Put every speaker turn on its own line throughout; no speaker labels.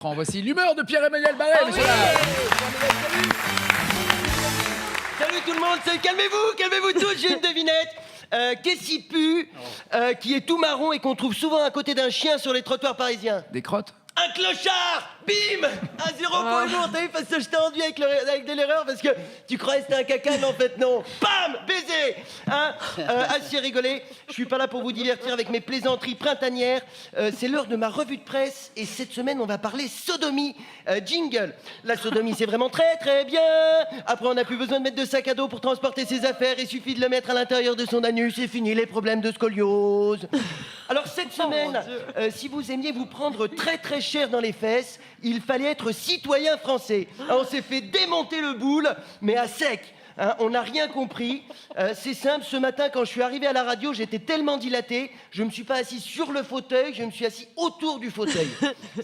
francs. Voici l'humeur de Pierre-Emmanuel Barré,
Ah
monsieur.
Salut tout le monde, calmez-vous tous, j'ai une devinette. Qu'est-ce qui pue, qui est tout marron et qu'on trouve souvent à côté d'un chien sur les trottoirs parisiens?
Des crottes.
Un clochard! Bim! Un 0 pour jour, t'as vu, parce que je t'ai rendu avec de l'erreur parce que tu croyais que c'était un caca, mais en fait non. Bam! Baiser! Hein? Assez rigolé. Je suis pas là pour vous divertir avec mes plaisanteries printanières. C'est l'heure de ma revue de presse et cette semaine on va parler sodomie. Jingle. La sodomie c'est vraiment très très bien. Après on n'a plus besoin de mettre de sac à dos pour transporter ses affaires. Il suffit de le mettre à l'intérieur de son anus. C'est fini les problèmes de scoliose. Alors cette semaine, si vous aimiez vous prendre très très cher dans les fesses, il fallait être citoyen français. On s'est fait démonter le boule, mais à sec. Hein, on n'a rien compris. C'est simple, ce matin, quand je suis arrivé à la radio, j'étais tellement dilaté, je ne me suis pas assis sur le fauteuil, je me suis assis autour du fauteuil.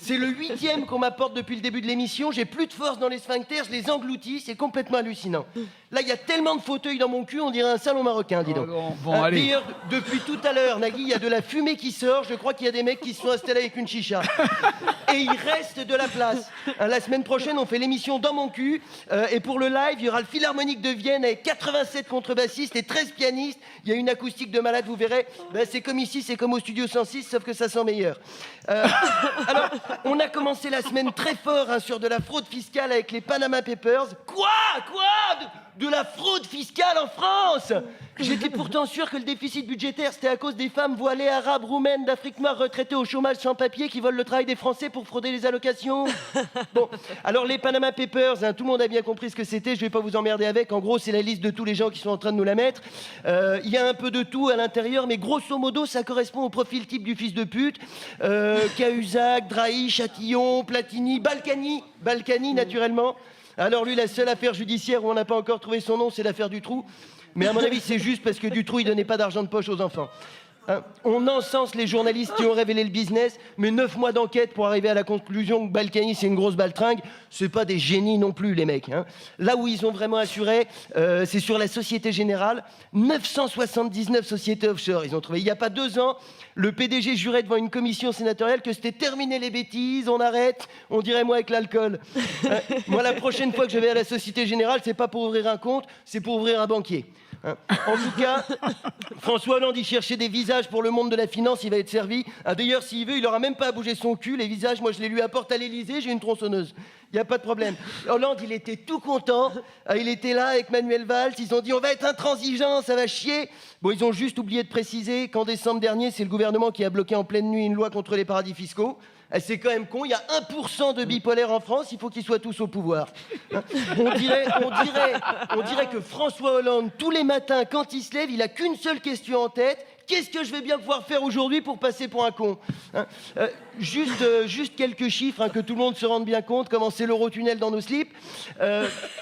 C'est le 8e qu'on m'apporte depuis le début de l'émission. J'ai plus de force dans les sphincters, je les engloutis, c'est complètement hallucinant. Là, il y a tellement de fauteuils dans mon cul, on dirait un salon marocain, dis donc.
Bon, allez.
D'ailleurs, depuis tout à l'heure, Nagui, il y a de la fumée qui sort. Je crois qu'il y a des mecs qui se sont installés avec une chicha. Et il reste de la place. La semaine prochaine, on fait l'émission dans mon cul. Et pour le live, il y aura le Philharmonique de Vienne avec 87 contrebassistes et 13 pianistes. Il y a une acoustique de malade, vous verrez. Ben, c'est comme ici, c'est comme au Studio 106, sauf que ça sent meilleur. Alors, on a commencé la semaine très fort sur de la fraude fiscale avec les Panama Papers. Quoi de la fraude fiscale en France? J'étais pourtant sûr que le déficit budgétaire, c'était à cause des femmes voilées arabes, roumaines, d'Afrique noire, retraitées au chômage sans papier qui volent le travail des Français pour frauder les allocations. Bon, alors les Panama Papers, tout le monde a bien compris ce que c'était, je vais pas vous emmerder avec. En gros, c'est la liste de tous les gens qui sont en train de nous la mettre. Il y a un peu de tout à l'intérieur, mais grosso modo, ça correspond au profil type du fils de pute. Cahuzac, Drahi, Chatillon, Platini, Balkany naturellement. Alors lui, la seule affaire judiciaire où on n'a pas encore trouvé son nom, c'est l'affaire Dutroux. Mais à mon avis, c'est juste parce que Dutroux, il donnait pas d'argent de poche aux enfants. Hein, on encense les journalistes qui ont révélé le business, mais 9 mois d'enquête pour arriver à la conclusion que Balkany, c'est une grosse baltringue. C'est pas des génies non plus, les mecs. Hein. Là où ils ont vraiment assuré, c'est sur la Société Générale. 979 sociétés offshore, ils ont trouvé. Il n'y a pas 2 ans, le PDG jurait devant une commission sénatoriale que c'était terminé les bêtises, on arrête, on dirait moi avec l'alcool. Moi, la prochaine fois que je vais à la Société Générale, c'est pas pour ouvrir un compte, c'est pour ouvrir un banquier. Hein. En tout cas, François Hollande, il cherchait des visages pour le monde de la finance, il va être servi. D'ailleurs, s'il veut, il n'aura même pas à bouger son cul. Les visages, moi, je les lui apporte à l'Élysée, j'ai une tronçonneuse. Il n'y a pas de problème. Hollande, il était tout content. Il était là avec Manuel Valls. Ils ont dit, on va être intransigeants, ça va chier. Bon, ils ont juste oublié de préciser qu'en décembre dernier, c'est le gouvernement qui a bloqué en pleine nuit une loi contre les paradis fiscaux. C'est quand même con, il y a 1% de bipolaires en France, il faut qu'ils soient tous au pouvoir. On dirait que François Hollande, tous les matins, quand il se lève, il a qu'une seule question en tête. Qu'est-ce que je vais bien pouvoir faire aujourd'hui pour passer pour un con? Juste quelques chiffres, que tout le monde se rende bien compte, comment c'est l'Eurotunnel dans nos slips.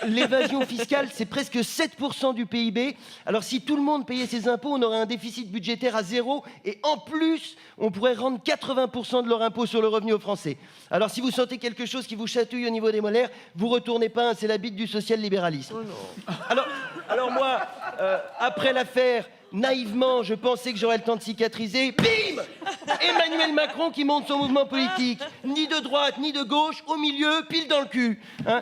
L'évasion fiscale, c'est presque 7% du PIB. Alors si tout le monde payait ses impôts, on aurait un déficit budgétaire à 0. Et en plus, on pourrait rendre 80% de leur impôt sur le revenu aux Français. Alors si vous sentez quelque chose qui vous chatouille au niveau des molaires, vous retournez pas, c'est la bite du social-libéralisme. Oh non. Alors moi, après l'affaire, naïvement, je pensais que j'aurais le temps de cicatriser. Bim! Emmanuel Macron qui monte son mouvement politique. Ni de droite, ni de gauche, au milieu, pile dans le cul. Hein,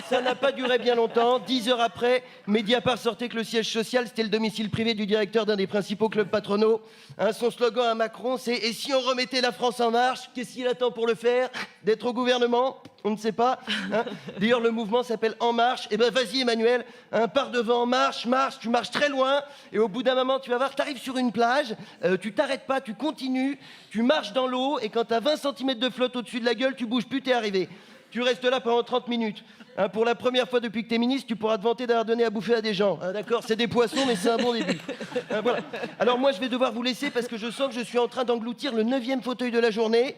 ça n'a pas duré bien longtemps. 10 heures après, Mediapart sortait que le siège social, c'était le domicile privé du directeur d'un des principaux clubs patronaux. Hein, son slogan à Macron, c'est « Et si on remettait la France en marche, qu'est-ce qu'il attend pour le faire? D'être au gouvernement ?» On ne sait pas. Hein. D'ailleurs, le mouvement s'appelle En Marche. Eh ben, vas-y, Emmanuel, pars devant, marche, tu marches très loin. Et au bout d'un moment, tu vas voir, tu arrives sur une plage, tu t'arrêtes pas, tu continues, tu marches dans l'eau, et quand tu as 20 cm de flotte au-dessus de la gueule, tu bouges plus, t'es arrivé. Tu restes là pendant 30 minutes. Hein, pour la première fois depuis que tu es ministre, tu pourras te vanter d'avoir donné à bouffer à des gens. Hein, d'accord, c'est des poissons, mais c'est un bon début. Hein, voilà. Alors moi, je vais devoir vous laisser parce que je sens que je suis en train d'engloutir le 9e fauteuil de la journée.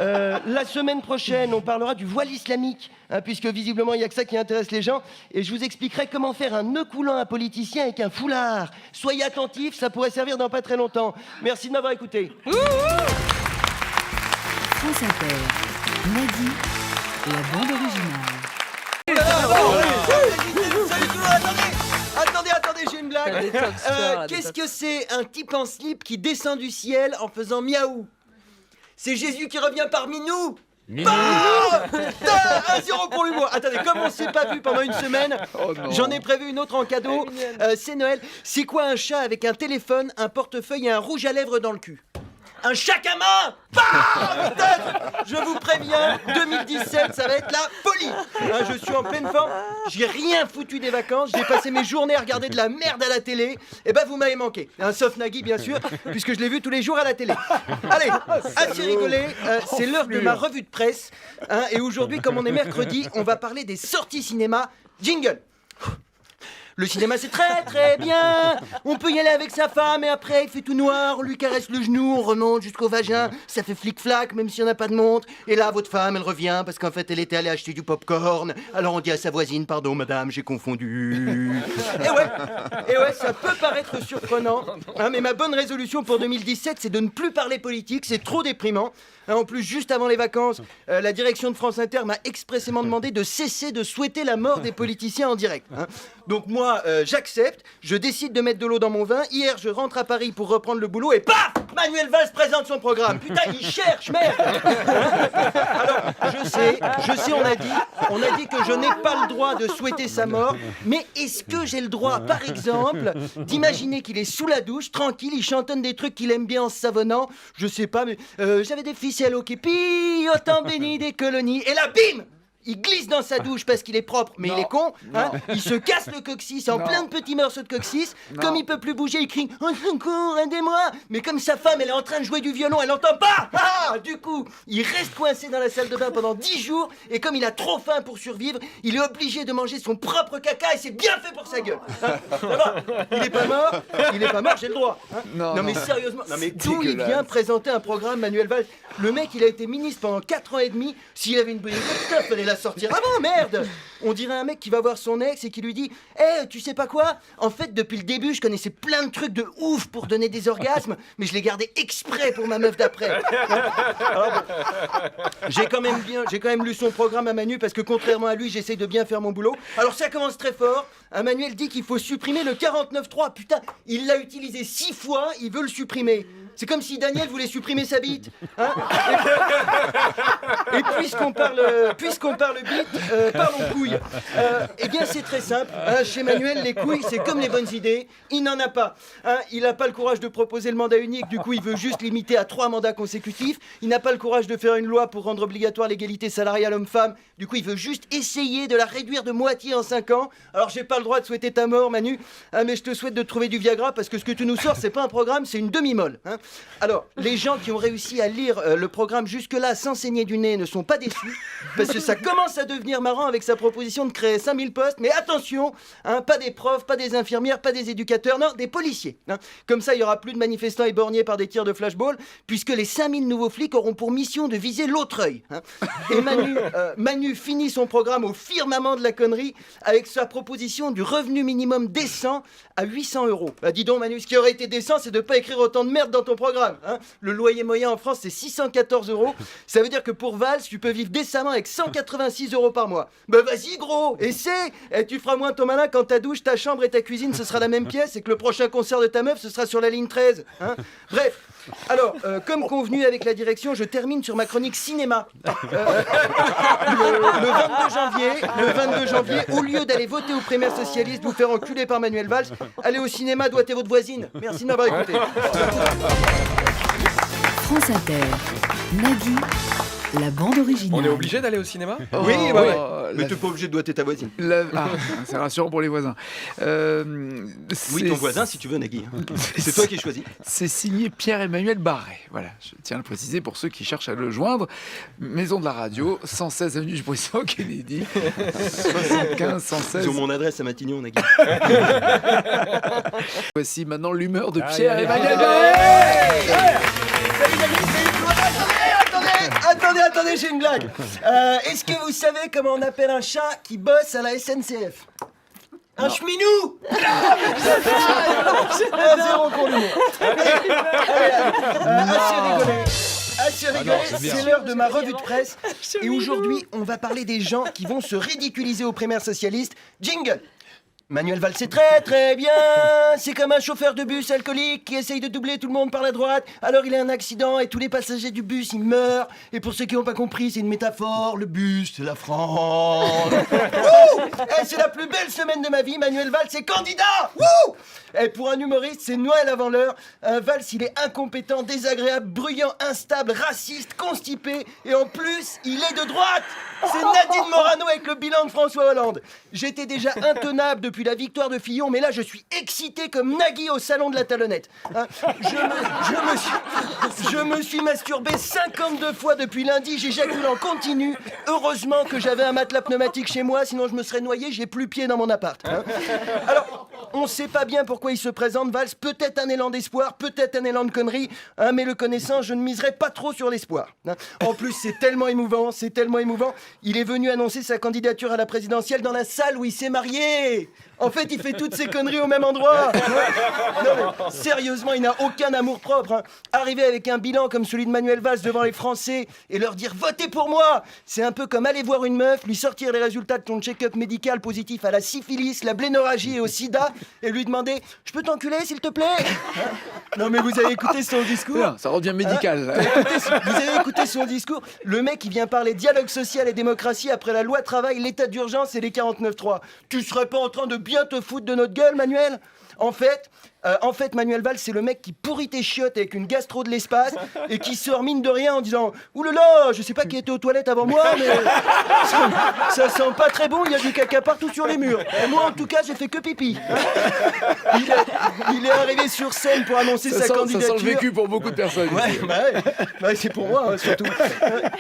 La semaine prochaine, on parlera du voile islamique, puisque visiblement, il n'y a que ça qui intéresse les gens. Et je vous expliquerai comment faire un nœud coulant à un politicien avec un foulard. Soyez attentifs, ça pourrait servir dans pas très longtemps. Merci de m'avoir écouté.
France Inter, Nagui, la bande originale.
Attendez, j'ai une blague. Qu'est-ce que c'est un type en slip qui descend du ciel en faisant miaou? C'est Jésus qui revient parmi nous. Ah, putain, 1-0 pour l'humour. Attendez, comme on s'est pas vu pendant une semaine, j'en ai prévu une autre en cadeau. C'est Noël. C'est quoi un chat avec un téléphone, un portefeuille et un rouge à lèvres dans le cul? Un chac à main. Putain, je vous préviens, 2017, ça va être la folie. Hein, je suis en pleine forme. J'ai rien foutu des vacances. J'ai passé mes journées à regarder de la merde à la télé. Et ben, vous m'avez manqué. Hein, sauf Nagui, bien sûr, puisque je l'ai vu tous les jours à la télé. Allez, assez rigolé. C'est l'heure de ma revue de presse. Hein, et aujourd'hui, comme on est mercredi, on va parler des sorties cinéma. Jingle. Le cinéma c'est très très bien. On peut y aller avec sa femme et après il fait tout noir, on lui caresse le genou, on remonte jusqu'au vagin, ça fait flic-flac même si on n'a pas de montre. Et là votre femme elle revient parce qu'en fait elle était allée acheter du popcorn. Alors on dit à sa voisine pardon madame j'ai confondu. Et ouais ça peut paraître surprenant, hein, mais ma bonne résolution pour 2017 c'est de ne plus parler politique, c'est trop déprimant. En plus, juste avant les vacances, la direction de France Inter m'a expressément demandé de cesser de souhaiter la mort des politiciens en direct. Hein. Donc moi, j'accepte, je décide de mettre de l'eau dans mon vin. Hier, je rentre à Paris pour reprendre le boulot et paf, Manuel Valls présente son programme. Putain, il cherche, merde. Alors, je sais, on a dit que je n'ai pas le droit de souhaiter sa mort, mais est-ce que j'ai le droit, par exemple, d'imaginer qu'il est sous la douche, tranquille, il chantonne des trucs qu'il aime bien en se savonnant, je sais pas, mais j'avais des ficelles au képi, autant béni des colonies, et là, bim! Il glisse dans sa douche parce qu'il est propre, mais il est con. Hein, il se casse le coccyx en plein de petits morceaux de coccyx. Comme il peut plus bouger, il crie « Au secours, aidez-moi !» Mais comme sa femme, elle est en train de jouer du violon, elle entend pas. Ah, du coup, il reste coincé dans la salle de bain pendant 10 jours. Et comme il a trop faim pour survivre, il est obligé de manger son propre caca et c'est bien fait pour sa gueule. Hein, ça va, il est pas mort, j'ai le droit. Hein. Non, mais sérieusement, d'où il vient présenter un programme, Manuel Valls? Le mec, il a été ministre pendant 4 ans et demi. S'il avait une bonne idée, il fallait la sortir avant, merde. On dirait un mec qui va voir son ex et qui lui dit « Eh, tu sais pas quoi? En fait, depuis le début, je connaissais plein de trucs de ouf pour donner des orgasmes, mais je les gardais exprès pour ma meuf d'après. » Alors bon, j'ai quand même lu son programme à Manu parce que contrairement à lui, j'essaye de bien faire mon boulot. Alors ça commence très fort. Manuel dit qu'il faut supprimer le 49.3. Putain, il l'a utilisé 6 fois, il veut le supprimer. C'est comme si Daniel voulait supprimer sa bite. Hein, et puisqu'on parle bite, parlons couilles. Eh bien, c'est très simple. Hein, chez Manuel, les couilles, c'est comme les bonnes idées. Il n'en a pas. Hein, il n'a pas le courage de proposer le mandat unique. Du coup, il veut juste limiter à 3 mandats consécutifs. Il n'a pas le courage de faire une loi pour rendre obligatoire l'égalité salariale homme-femme. Du coup, il veut juste essayer de la réduire de moitié en 5 ans. Alors, j'ai pas le droit de souhaiter ta mort, Manu. Hein, mais je te souhaite de trouver du Viagra parce que ce que tu nous sors, c'est pas un programme, c'est une demi-molle. Hein. Alors, les gens qui ont réussi à lire le programme jusque-là sans saigner du nez ne sont pas déçus, parce que ça commence à devenir marrant avec sa proposition de créer 5000 postes, mais attention, hein, pas des profs, pas des infirmières, pas des éducateurs, non, des policiers. Hein. Comme ça, il n'y aura plus de manifestants éborgnés par des tirs de flashball, puisque les 5000 nouveaux flics auront pour mission de viser l'autre œil. Hein. Et Manu finit son programme au firmament de la connerie avec sa proposition du revenu minimum décent à 800 €. Bah dis donc Manu, ce qui aurait été décent, c'est de ne pas écrire autant de merde dans ton programme. Hein. Le loyer moyen en France, c'est 614 €. Ça veut dire que pour Valls, tu peux vivre décemment avec 186 € par mois. Bah vas-y gros, essaie. Et tu feras moins ton malin quand ta douche, ta chambre et ta cuisine, ce sera la même pièce et que le prochain concert de ta meuf, ce sera sur la ligne 13. Hein. Bref, alors, comme convenu avec la direction, je termine sur ma chronique cinéma. Le 22 janvier, au lieu d'aller voter aux primaires socialistes, vous faire enculer par Manuel Valls, allez au cinéma, doigtez votre voisine. Merci de m'avoir écouté.
France Inter, Nagui, la bande originale.
On est obligé d'aller au cinéma?
Oui, mais t'es pas obligé de doigter ta voisine.
C'est rassurant pour les voisins.
Oui, ton voisin, si tu veux, Nagui. C'est toi qui choisis.
C'est signé Pierre-Emmanuel Barré. Voilà, je tiens à le préciser pour ceux qui cherchent à le joindre. Maison de la radio, 116 avenue du Président Kennedy, 75 116.
Ils ont mon adresse à Matignon, Nagui.
Voici maintenant l'humeur de Pierre-Emmanuel Barré.
Attendez, j'ai une blague. Est-ce que vous savez comment on appelle un chat qui bosse à la SNCF? Un cheminou. 1-0 pour l'humour. Assez rigolé, c'est l'heure de ma revue de presse. Et aujourd'hui, on va parler des gens qui vont se ridiculiser aux primaires socialistes. Jingle. Manuel Valls, c'est très très bien. C'est comme un chauffeur de bus alcoolique qui essaye de doubler tout le monde par la droite. Alors il a un accident et tous les passagers du bus, ils meurent. Et pour ceux qui n'ont pas compris, c'est une métaphore. Le bus, c'est la France. Wouh! C'est la plus belle semaine de ma vie. Manuel Valls est candidat. Wouh! Pour un humoriste, c'est Noël avant l'heure. Valls, il est incompétent, désagréable, bruyant, instable, raciste, constipé. Et en plus, il est de droite. C'est Nadine Morano avec le bilan de François Hollande. J'étais déjà intenable depuis la victoire de Fillon, mais là je suis excité comme Nagui au salon de la talonnette. Je me suis masturbé 52 fois depuis lundi, j'éjacule en continu. Heureusement que j'avais un matelas pneumatique chez moi, sinon je me serais noyé, j'ai plus pied dans mon appart. Alors, on sait pas bien pourquoi il se présente, Valls. Peut-être un élan d'espoir, peut-être un élan de connerie, mais le connaissant, je ne miserais pas trop sur l'espoir. En plus, c'est tellement émouvant. Il est venu annoncer sa candidature à la présidentielle dans la salle où il s'est marié. En fait, il fait toutes ses conneries au même endroit. Non, mais sérieusement, il n'a aucun amour-propre. Arriver avec un bilan comme celui de Manuel Valls devant les Français et leur dire « Votez pour moi !» C'est un peu comme aller voir une meuf, lui sortir les résultats de ton check-up médical positif à la syphilis, la blénorragie et au sida et lui demander « Je peux t'enculer, s'il te plaît ?» Non, mais vous avez écouté son discours.
Non, ça revient médical. là.
Vous avez écouté son discours. Le mec, il vient parler dialogue social et démocratie après la loi travail, l'état d'urgence et les 49.3. Tu serais pas en train de bien te foutre de notre gueule, Manuel ? En fait, Manuel Valls, c'est le mec qui pourrit tes chiottes avec une gastro de l'espace et qui sort mine de rien en disant « Ouh là là, je sais pas qui était aux toilettes avant moi, mais ça sent pas très bon, il y a du caca partout sur les murs. Et moi, en tout cas, j'ai fait que pipi. » Il est arrivé sur scène pour annoncer sa candidature.
Ça sent le vécu pour beaucoup de personnes.
Ouais, c'est pour moi, surtout.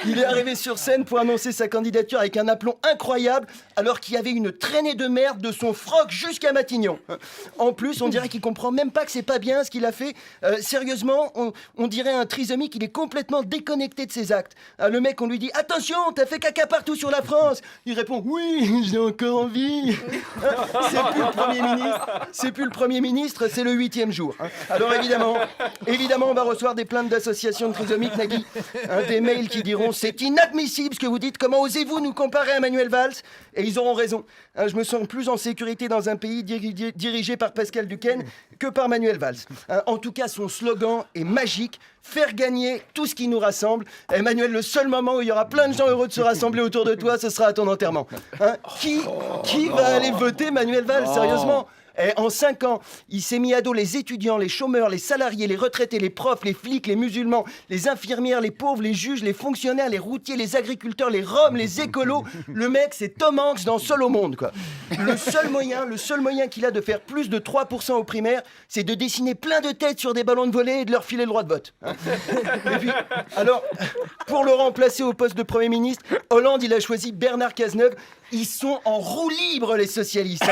Il est arrivé sur scène pour annoncer sa candidature avec un aplomb incroyable, alors qu'il y avait une traînée de merde de son froc jusqu'à Matignon. En plus, on dirait qu'il comprend même pas que c'est pas bien ce qu'il a fait. Sérieusement, on dirait un trisomique, il est complètement déconnecté de ses actes. Le mec, on lui dit « Attention, t'as fait caca partout sur la France !» Il répond « Oui, j'ai encore envie !» C'est plus le Premier ministre, c'est le 8e jour. Alors évidemment, on va recevoir des plaintes d'associations de trisomiques, Nagui. Des mails qui diront « C'est inadmissible ce que vous dites, comment osez-vous nous comparer à Manuel Valls ?» Et ils auront raison. Je me sens plus en sécurité dans un pays dirigé par Pascal Duquesne que par Manuel Valls. En tout cas, son slogan est magique, faire gagner tout ce qui nous rassemble. Emmanuel, le seul moment où il y aura plein de gens heureux de se rassembler autour de toi, ce sera à ton enterrement. Qui va aller voter Manuel Valls, sérieusement ? En 5 ans, il s'est mis à dos les étudiants, les chômeurs, les salariés, les retraités, les profs, les flics, les musulmans, les infirmières, les pauvres, les juges, les fonctionnaires, les routiers, les agriculteurs, les roms, les écolos. Le mec, c'est Tom Hanks dans Seul au monde, quoi. Le seul moyen qu'il a de faire plus de 3% aux primaires, c'est de dessiner plein de têtes sur des ballons de volley et de leur filer le droit de vote. Et puis, alors, pour le remplacer au poste de Premier ministre, Hollande, il a choisi Bernard Cazeneuve. Ils sont en roue libre, les socialistes.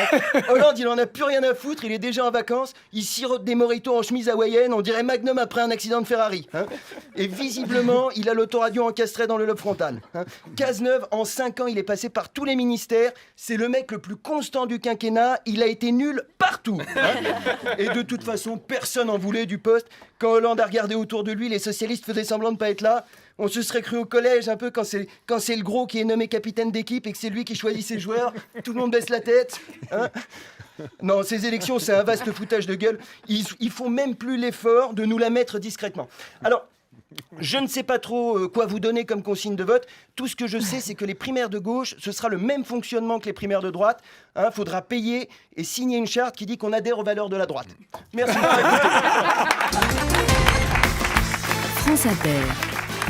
Hollande, il en a plus rien à foutre, il est déjà en vacances, il sirote des mojitos en chemise hawaïenne, on dirait Magnum après un accident de Ferrari. Et visiblement, il a l'autoradio encastré dans le lobe frontal. Cazeneuve, en 5 ans, il est passé par tous les ministères, c'est le mec le plus constant du quinquennat, il a été nul partout. Et de toute façon, personne n'en voulait du poste. Quand Hollande a regardé autour de lui, les socialistes faisaient semblant de ne pas être là. On se serait cru au collège un peu quand c'est le gros qui est nommé capitaine d'équipe et que c'est lui qui choisit ses joueurs. Tout le monde baisse la tête. Non, ces élections, c'est un vaste foutage de gueule. Ils font même plus l'effort de nous la mettre discrètement. Alors, je ne sais pas trop quoi vous donner comme consigne de vote. Tout ce que je sais, c'est que les primaires de gauche, ce sera le même fonctionnement que les primaires de droite. Faudra payer et signer une charte qui dit qu'on adhère aux valeurs de la droite. Merci de m'avoir écouté.
France Inter.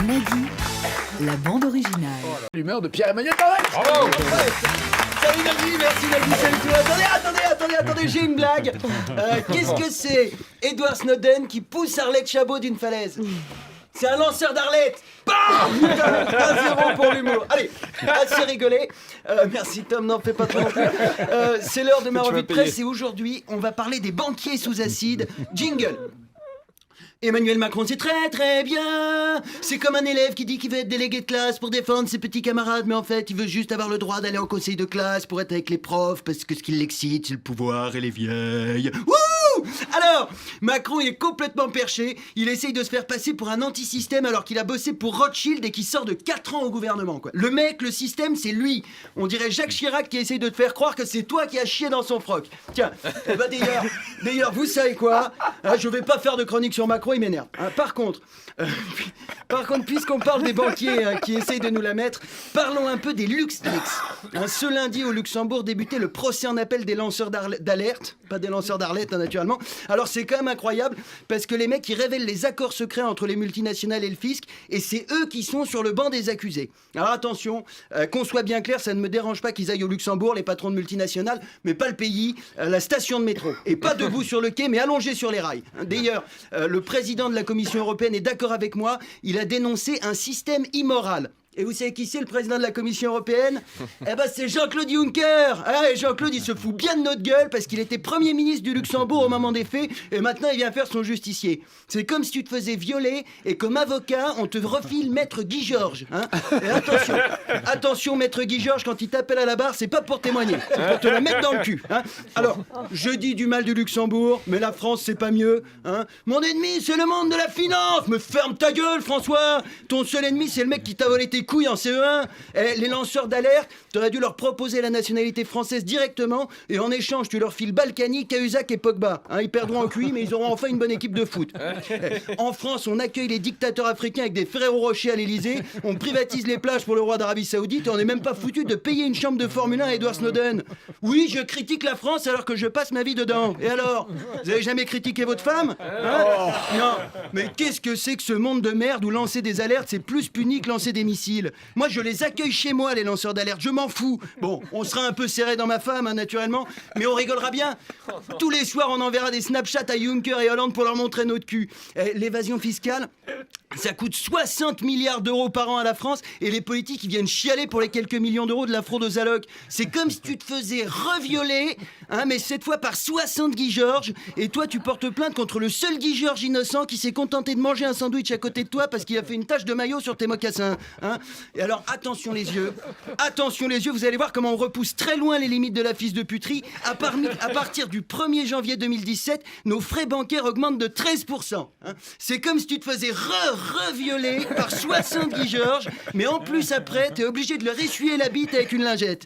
Nagui, la bande originale.
L'humeur de Pierre-Emmanuel Barré.
Bravo.
Salut Nagui, merci Nagui, salut toi. Attendez, j'ai une blague. Qu'est-ce que c'est Edward Snowden qui pousse Arlette Chabot d'une falaise? C'est un lanceur d'Arlette. Bam 1-0 pour l'humour. Allez, assez rigolé. Merci Tom, n'en fais pas trop non plus. C'est l'heure de ma revue de presse et aujourd'hui, on va parler des banquiers sous acide. Jingle. Emmanuel Macron, c'est très très bien. C'est comme un élève qui dit qu'il veut être délégué de classe pour défendre ses petits camarades, mais en fait, il veut juste avoir le droit d'aller en conseil de classe pour être avec les profs, parce que ce qui l'excite, c'est le pouvoir et les vieilles. Wouh!
Alors, Macron, il est complètement perché. Il essaye de se faire passer pour un anti-système alors qu'il a bossé pour Rothschild et qu'il sort de 4 ans au gouvernement, quoi. Le mec, le système, c'est lui. On dirait Jacques Chirac qui essaye de te faire croire que c'est toi qui as chié dans son froc. Tiens, d'ailleurs, vous savez quoi, je vais pas faire de chronique sur Macron, il m'énerve. Par contre, puisqu'on parle des banquiers qui essayent de nous la mettre, parlons un peu des LuxLeaks. Ce lundi, au Luxembourg, débutait le procès en appel des lanceurs d'alerte. Pas des lanceurs d'arlette, naturellement. Alors, c'est quand même incroyable, parce que les mecs, ils révèlent les accords secrets entre les multinationales et le fisc, et c'est eux qui sont sur le banc des accusés. Alors, attention, qu'on soit bien clair, ça ne me dérange pas qu'ils aillent au Luxembourg, les patrons de multinationales, mais pas le pays, la station de métro. Et pas debout sur le quai, mais allongé sur les rails. D'ailleurs, le président de la Commission européenne est d'accord avec moi, il a dénoncé un système immoral. Et vous savez qui c'est le président de la Commission européenne ? Eh ben c'est Jean-Claude Juncker. Et Jean-Claude, il se fout bien de notre gueule parce qu'il était Premier ministre du Luxembourg au moment des faits et maintenant il vient faire son justicier. C'est comme si tu te faisais violer et comme avocat, on te refile Maître Guy Georges. Et attention Maître Guy Georges, quand il t'appelle à la barre, c'est pas pour témoigner, c'est pour te la mettre dans le cul. Alors, je dis du mal du Luxembourg, mais la France c'est pas mieux. Mon ennemi, c'est le monde de la finance. Me ferme ta gueule, François. Ton seul ennemi, c'est le mec qui t'a volé tes couilles en CE1. Les lanceurs d'alerte, t'aurais dû leur proposer la nationalité française directement et en échange tu leur files Balkany, Cahuzac et Pogba. Ils perdront en QI mais ils auront enfin une bonne équipe de foot. En France, on accueille les dictateurs africains avec des Ferrero Rocher à l'Elysée, on privatise les plages pour le roi d'Arabie Saoudite et on n'est même pas foutu de payer une chambre de Formule 1 à Edward Snowden. Oui, je critique la France alors que je passe ma vie dedans. Et alors ? Vous avez jamais critiqué votre femme ? Non. Mais qu'est-ce que c'est que ce monde de merde où lancer des alertes c'est plus puni que lancer des missiles ? Moi, je les accueille chez moi, les lanceurs d'alerte. Je m'en fous. Bon, on sera un peu serré dans ma femme, naturellement, mais on rigolera bien. Tous les soirs, on enverra des Snapchats à Juncker et Hollande pour leur montrer notre cul. L'évasion fiscale, ça coûte 60 milliards d'euros par an à la France et les politiques, ils viennent chialer pour les quelques millions d'euros de la fraude aux allocs. C'est comme si tu te faisais revioler, mais cette fois par 60 Guy Georges, et toi, tu portes plainte contre le seul Guy Georges innocent qui s'est contenté de manger un sandwich à côté de toi parce qu'il a fait une tache de maillot sur tes mocassins. Et alors, attention les yeux, vous allez voir comment on repousse très loin les limites de la fils de puterie. À partir du 1er janvier 2017, nos frais bancaires augmentent de 13%. C'est comme si tu te faisais revioler par 60 Guy Georges, mais en plus après, t'es obligé de leur essuyer la bite avec une lingette.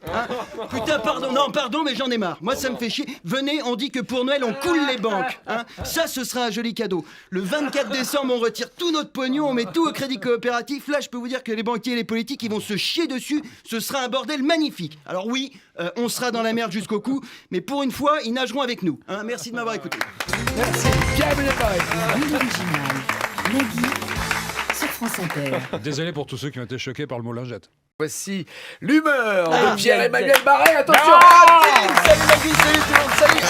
Putain, pardon, mais j'en ai marre. Moi, ça me fait chier. Venez, on dit que pour Noël, on coule les banques. Ça, ce sera un joli cadeau. Le 24 décembre, on retire tout notre pognon, on met tout au crédit coopératif. Là, je peux vous dire que les banquiers et les politiques, ils vont se chier dessus. Ce sera un bordel magnifique. Alors oui, on sera dans la merde jusqu'au cou, mais pour une fois, ils nageront avec nous. Merci de m'avoir écouté.
Merci. Pierre-Emmanuel Barré.
L'original. Nagui sur France Inter.
Désolé pour tous ceux qui ont été choqués par le mot lingette.
Voici l'humeur de Pierre-Emmanuel Barré. Attention.
Salut Nagui, salut tout le monde, salut.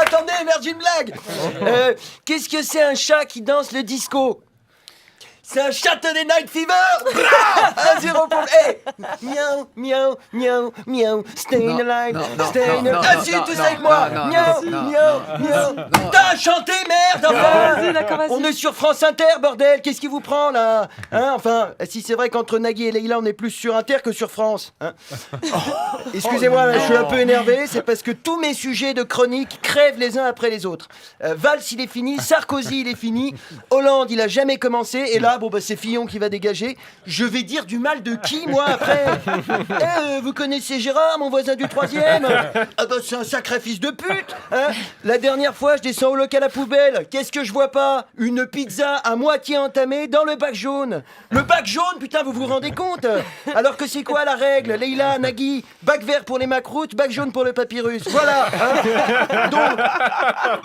Attendez, merde, j'ai une blague. Qu'est-ce que c'est un chat qui danse le disco ? C'est un Saturday Night Fever. 1-0 pour... Miaou, miaou, miaou, miaou. Staying alive, staying alive. Ah si, tous avec moi. Miaou. T'as chanté, merde, enfin. On est sur France Inter, bordel. Qu'est-ce qui vous prend, là ? Enfin, si c'est vrai qu'entre Nagui et Leïla, on est plus sur Inter que sur France. Excusez-moi, je suis un peu énervé. C'est parce que tous mes sujets de chronique crèvent les uns après les autres. Valls, il est fini. Sarkozy, il est fini. Hollande, il a jamais commencé. Et là, c'est Fillon qui va dégager. Je vais dire du mal de qui, moi, après ? Vous connaissez Gérard, mon voisin du 3e ? C'est un sacré fils de pute. La dernière fois, je descends au local à poubelle. Qu'est-ce que je vois pas ? Une pizza à moitié entamée dans le bac jaune. Le bac jaune, putain, vous vous rendez compte ? Alors que c'est quoi la règle ? Leïla, Nagui, bac vert pour les macroutes, bac jaune pour le papyrus. Voilà.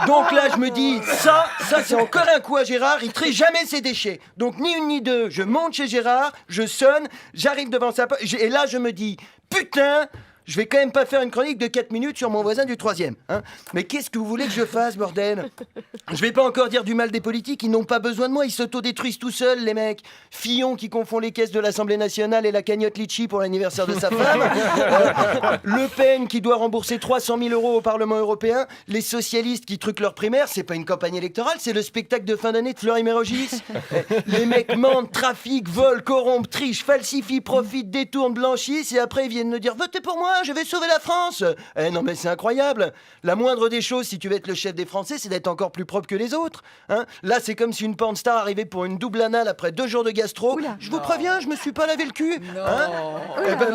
Donc là, je me dis, ça c'est encore un coup à Gérard. Il trie jamais ses déchets. Donc ni une ni deux, je monte chez Gérard, je sonne, j'arrive devant sa porte, et là je me dis, putain, je vais quand même pas faire une chronique de 4 minutes sur mon voisin du 3e. Mais qu'est-ce que vous voulez que je fasse, bordel ? Je vais pas encore dire du mal des politiques, ils n'ont pas besoin de moi, ils s'autodétruisent tout seuls, les mecs. Fillon qui confond les caisses de l'Assemblée nationale et la cagnotte Litchi pour l'anniversaire de sa femme. Le Pen qui doit rembourser 300 000 € au Parlement européen. Les socialistes qui truquent leur primaire, c'est pas une campagne électorale, c'est le spectacle de fin d'année de Fleury Mérogis. Les mecs mentent, trafiquent, volent, corrompent, trichent, falsifient, profitent, détournent, blanchissent et après ils viennent me dire votez pour moi. je vais sauver la France. Non mais c'est incroyable. La moindre des choses, si tu veux être le chef des Français, c'est d'être encore plus propre que les autres. Hein, là, c'est comme si une porn star arrivait pour une double anale après 2 jours de gastro. Je vous préviens, je me suis pas lavé le cul. Eh ben,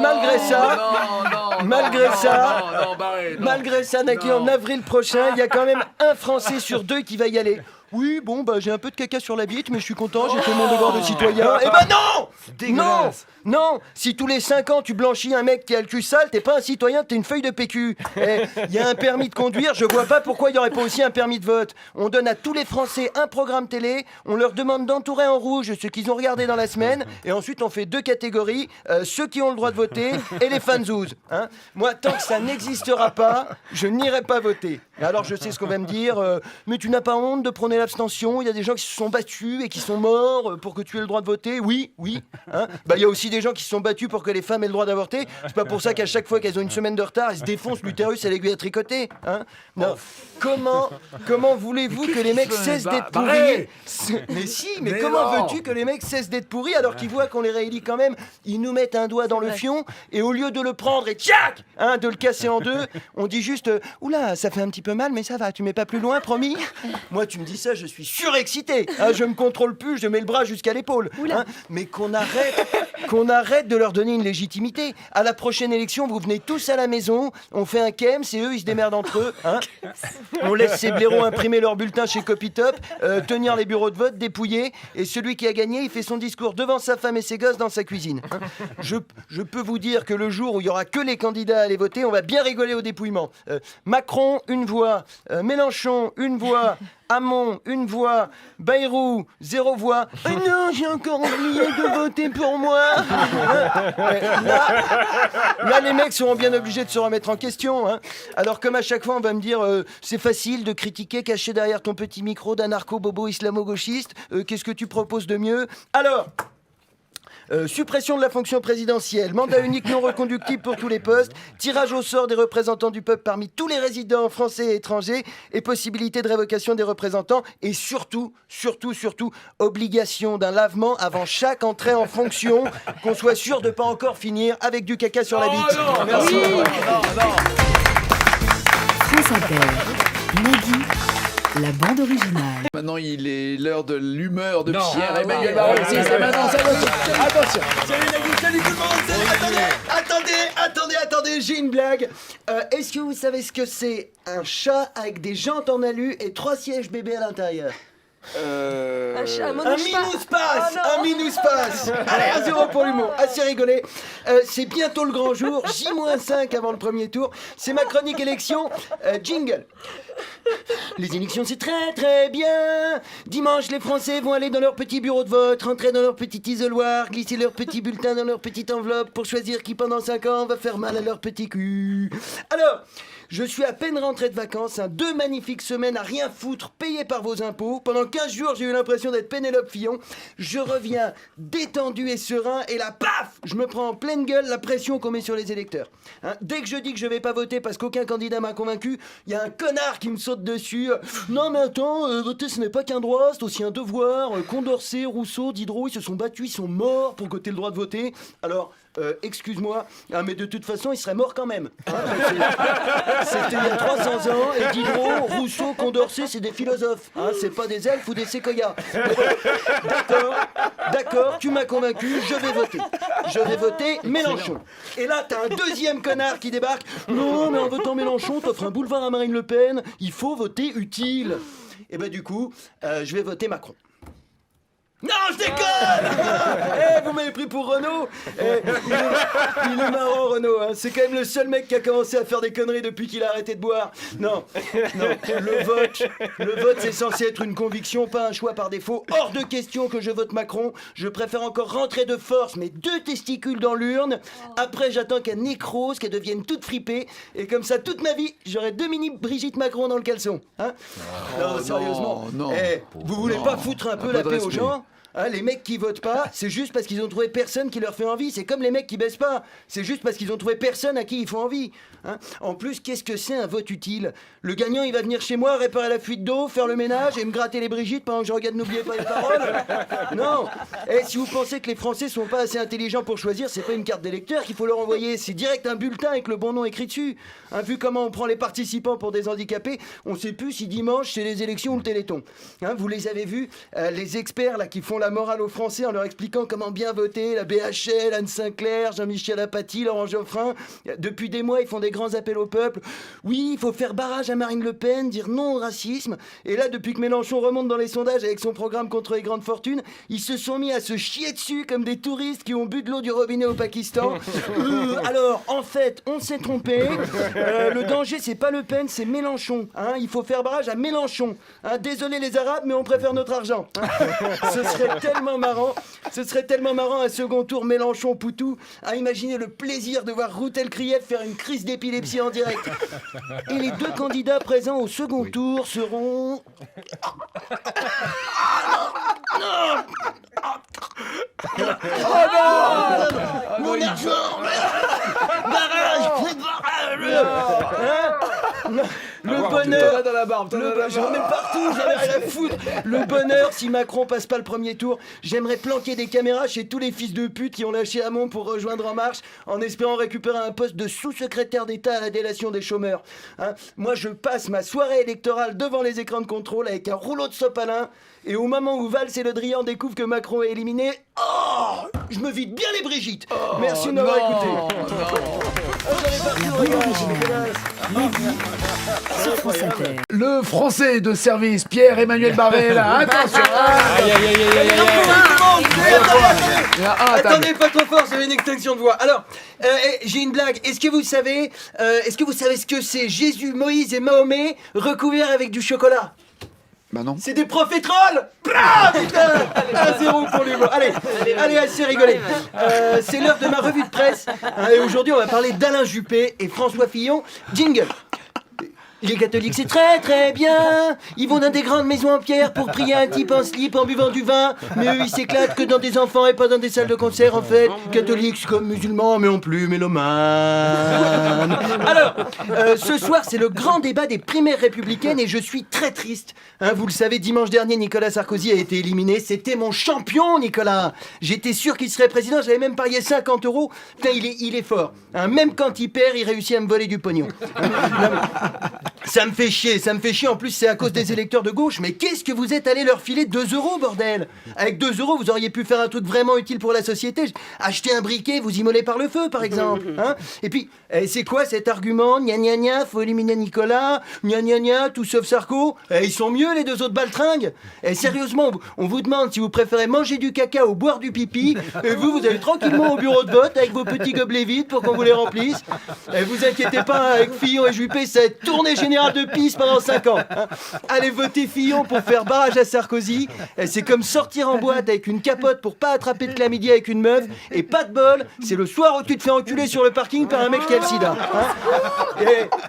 malgré ça, Nagui, en avril prochain, il y a quand même un Français sur 2 qui va y aller. Oui, bon, bah j'ai un peu de caca sur la bite, mais je suis content, j'ai fait mon devoir de citoyen. Eh ben non! Non! Si tous les 5 ans tu blanchis un mec qui a le cul sale, t'es pas un citoyen, t'es une feuille de PQ. Il y a un permis de conduire, je vois pas pourquoi il y aurait pas aussi un permis de vote. On donne à tous les Français un programme télé, on leur demande d'entourer en rouge ce qu'ils ont regardé dans la semaine, et ensuite on fait 2 catégories, ceux qui ont le droit de voter et les fanzouz. Hein, moi, tant que ça n'existera pas, je n'irai pas voter. Alors je sais ce qu'on va me dire, mais tu n'as pas honte de prôner l'abstention, il y a des gens qui se sont battus et qui sont morts pour que tu aies le droit de voter. Oui. Hein, bah, il y a aussi des gens qui se sont battus pour que les femmes aient le droit d'avorter. C'est pas pour ça qu'à chaque fois qu'elles ont une semaine de retard, elles se défoncent l'utérus à l'aiguille à tricoter. Hein, non. Comment voulez-vous que les mecs cessent d'être pourris? Mais comment veux-tu que les mecs cessent d'être pourris alors qu'ils voient qu'on les réélit quand même? Ils nous mettent un doigt dans le fion et au lieu de le prendre et tchac, hein, de le casser en 2, on dit juste oula, ça fait un petit peu mal, mais ça va, tu mets pas plus loin, promis? Moi, tu me dis ça, je suis surexcité. Hein, je me contrôle plus, je mets le bras jusqu'à l'épaule. Hein, mais qu'on arrête de leur donner une légitimité. À la prochaine élection, vous venez tous à la maison, on fait un KEM, c'est eux, ils se démerdent entre eux. Hein. On laisse ces blaireaux imprimer leur bulletin chez Copytop, tenir les bureaux de vote, dépouiller, et celui qui a gagné, il fait son discours devant sa femme et ses gosses dans sa cuisine. Hein. Je peux vous dire que le jour où il y aura que les candidats à aller voter, on va bien rigoler au dépouillement. Macron, une voix. Mélenchon, une voix. Hamon, une voix. Bayrou, 0 voix. Non, j'ai encore oublié de voter pour moi. Là, les mecs seront bien obligés de se remettre en question. Hein. Alors, comme à chaque fois, on va me dire c'est facile de critiquer caché derrière ton petit micro d'anarcho-bobo islamo-gauchiste. Qu'est-ce que tu proposes de mieux? Alors, suppression de la fonction présidentielle, mandat unique non reconductible pour tous les postes, tirage au sort des représentants du peuple parmi tous les résidents français et étrangers, et possibilité de révocation des représentants, et surtout, obligation d'un lavement avant chaque entrée en fonction, qu'on soit sûr de pas encore finir avec du caca sur la bite. Merci.
France Inter, Nagui, la bande originale.
Maintenant, il est l'heure de l'humeur de
Non.
Pierre-Emmanuel Barré. C'est maintenant, ça va. Attention.
Salut Nagui, salut tout le monde. Attendez, j'ai une blague. Est-ce que vous savez ce que c'est un chat avec des jantes en alu et 3 sièges bébés à l'intérieur?
Un
Un minus-passe. Allez, 1-0 pour l'humour. Assez rigolé. C'est bientôt le grand jour. J-5 avant le premier tour. C'est ma chronique élection. Jingle. Les élections, c'est très très bien. Dimanche, les Français vont aller dans leur petit bureau de vote, rentrer dans leur petit isoloir, glisser leur petit bulletin dans leur petite enveloppe pour choisir qui pendant 5 ans va faire mal à leur petit cul. Alors, je suis à peine rentré de vacances, 2 magnifiques semaines à rien foutre, payées par vos impôts. Pendant 15 jours, j'ai eu l'impression d'être Pénélope Fillon. Je reviens détendu et serein, et là, paf, je me prends en pleine gueule la pression qu'on met sur les électeurs. Hein, dès que je dis que je vais pas voter parce qu'aucun candidat m'a convaincu, il y a un connard qui me saute dessus. Non mais attends, voter ce n'est pas qu'un droit, c'est aussi un devoir. Condorcet, Rousseau, Diderot, ils se sont battus, ils sont morts pour que t'aies le droit de voter. Alors, excuse-moi, mais de toute façon, ils seraient morts quand même. Hein, c'était il y a 300 ans, et Diderot, Rousseau, Condorcet, c'est des philosophes. Hein, c'est pas des elfes ou des séquoias. D'accord, tu m'as convaincu, je vais voter. Je vais voter Mélenchon. Et là, t'as un deuxième connard qui débarque. Non, mais en votant Mélenchon, t'offres un boulevard à Marine Le Pen. Il faut voter utile. Et ben du coup, je vais voter Macron. Non, je déconne. Vous m'avez pris pour Renaud. Il est marrant, Renaud. Hein. C'est quand même le seul mec qui a commencé à faire des conneries depuis qu'il a arrêté de boire. Non. Le vote, c'est censé être une conviction, pas un choix par défaut. Hors de question que je vote Macron. Je préfère encore rentrer de force mes 2 testicules dans l'urne. Après, j'attends qu'elle nécrose, qu'elle devienne toute fripée. Et comme ça, toute ma vie, j'aurai 2 mini Brigitte Macron dans le caleçon. Hein non, sérieusement.
Non.
Vous voulez pas foutre un peu la paix aux gens? Hein, les mecs qui votent pas, c'est juste parce qu'ils ont trouvé personne qui leur fait envie. C'est comme les mecs qui baissent pas. C'est juste parce qu'ils ont trouvé personne à qui ils font envie. Hein. En plus, qu'est-ce que c'est un vote utile? Le gagnant, il va venir chez moi, réparer la fuite d'eau, faire le ménage et me gratter les Brigitte pendant que je regarde N'oubliez pas les paroles. Non. Et si vous pensez que les Français sont pas assez intelligents pour choisir, c'est pas une carte d'électeur qu'il faut leur envoyer. C'est direct un bulletin avec le bon nom écrit dessus. Hein, vu comment on prend les participants pour des handicapés, on sait plus si dimanche c'est les élections ou le Téléthon. Hein, vous les avez vus, les experts là qui font la morale aux Français en leur expliquant comment bien voter, la BHL, Anne Sinclair, Jean-Michel Apathy, Laurent Geoffrin. Depuis des mois, ils font des grands appels au peuple. Oui, il faut faire barrage à Marine Le Pen, dire non au racisme. Et là, depuis que Mélenchon remonte dans les sondages avec son programme contre les grandes fortunes, ils se sont mis à se chier dessus comme des touristes qui ont bu de l'eau du robinet au Pakistan. Alors, en fait, on s'est trompé. Le danger, c'est pas Le Pen, c'est Mélenchon. Hein, il faut faire barrage à Mélenchon. Hein, désolé les Arabes, mais on préfère notre argent. Ce serait tellement marrant un second tour Mélenchon-Poutou. À imaginer le plaisir de voir Routel Krief faire une crise d'épilepsie en direct. Et les deux candidats présents au second tour seront... Mon argent! Barrage! Le bonheur
dans la barbe,
j'en mets partout, j'en ai rien à foutre. Le bonheur, si Macron passe pas le premier tour, j'aimerais planquer des caméras chez tous les fils de pute qui ont lâché Hamon pour rejoindre En Marche, en espérant récupérer un poste de sous-secrétaire d'État à la délation des chômeurs. Hein, moi, je passe ma soirée électorale devant les écrans de contrôle avec un rouleau de sopalin, et au moment où Valls et Le Drian découvrent que Macron est éliminé, je me vide bien les Brigitte. Merci de m'avoir écouté.
Sur France Inter.
Le français de service, Pierre-Emmanuel Barré, là, attention.
Attendez, pas trop fort, j'avais une extinction de voix. Alors, j'ai une blague. Est-ce que vous savez ce que c'est Jésus, Moïse et Mahomet recouverts avec du chocolat?
Bah non.
C'est des profiteroles. Putain, 1-0 pour l'humour. Allez, assez rigolé. C'est l'heure de ma revue de presse. Et aujourd'hui, on va parler d'Alain Juppé et François Fillon. Jingle. Les catholiques, c'est très très bien. Ils vont dans des grandes maisons en pierre pour prier un type en slip en buvant du vin. Mais eux, ils s'éclatent que dans des enfants et pas dans des salles de concert, en fait. Catholiques, c'est comme musulmans, mais en plus mélomanes. Alors, ce soir, c'est le grand débat des primaires républicaines et je suis très triste. Hein, vous le savez, dimanche dernier, Nicolas Sarkozy a été éliminé. C'était mon champion, Nicolas. J'étais sûr qu'il serait président. J'avais même parié 50 €. Putain, il est fort. Hein, même quand il perd, il réussit à me voler du pognon. Ça me fait chier. En plus, c'est à cause des électeurs de gauche. Mais qu'est-ce que vous êtes allé leur filer 2 €, bordel? Avec 2 €, vous auriez pu faire un truc vraiment utile pour la société. Acheter un briquet, vous immoler par le feu, par exemple. Hein, et puis, c'est quoi cet argument? Gna gna gna, faut éliminer Nicolas. Gna gna gna, tout sauf Sarko. Ils sont mieux, les deux autres baltringues. Sérieusement, on vous demande si vous préférez manger du caca ou boire du pipi. Et vous allez tranquillement au bureau de vote avec vos petits gobelets vides pour qu'on vous les remplisse. Vous inquiétez pas, avec Fillon et Juppé, ça va être tournée générale de pisse pendant 5 ans. Hein. Allez voter Fillon pour faire barrage à Sarkozy. C'est comme sortir en boîte avec une capote pour pas attraper de chlamydia avec une meuf. Et pas de bol, c'est le soir où tu te fais enculer sur le parking par un mec qui a le sida. Hein.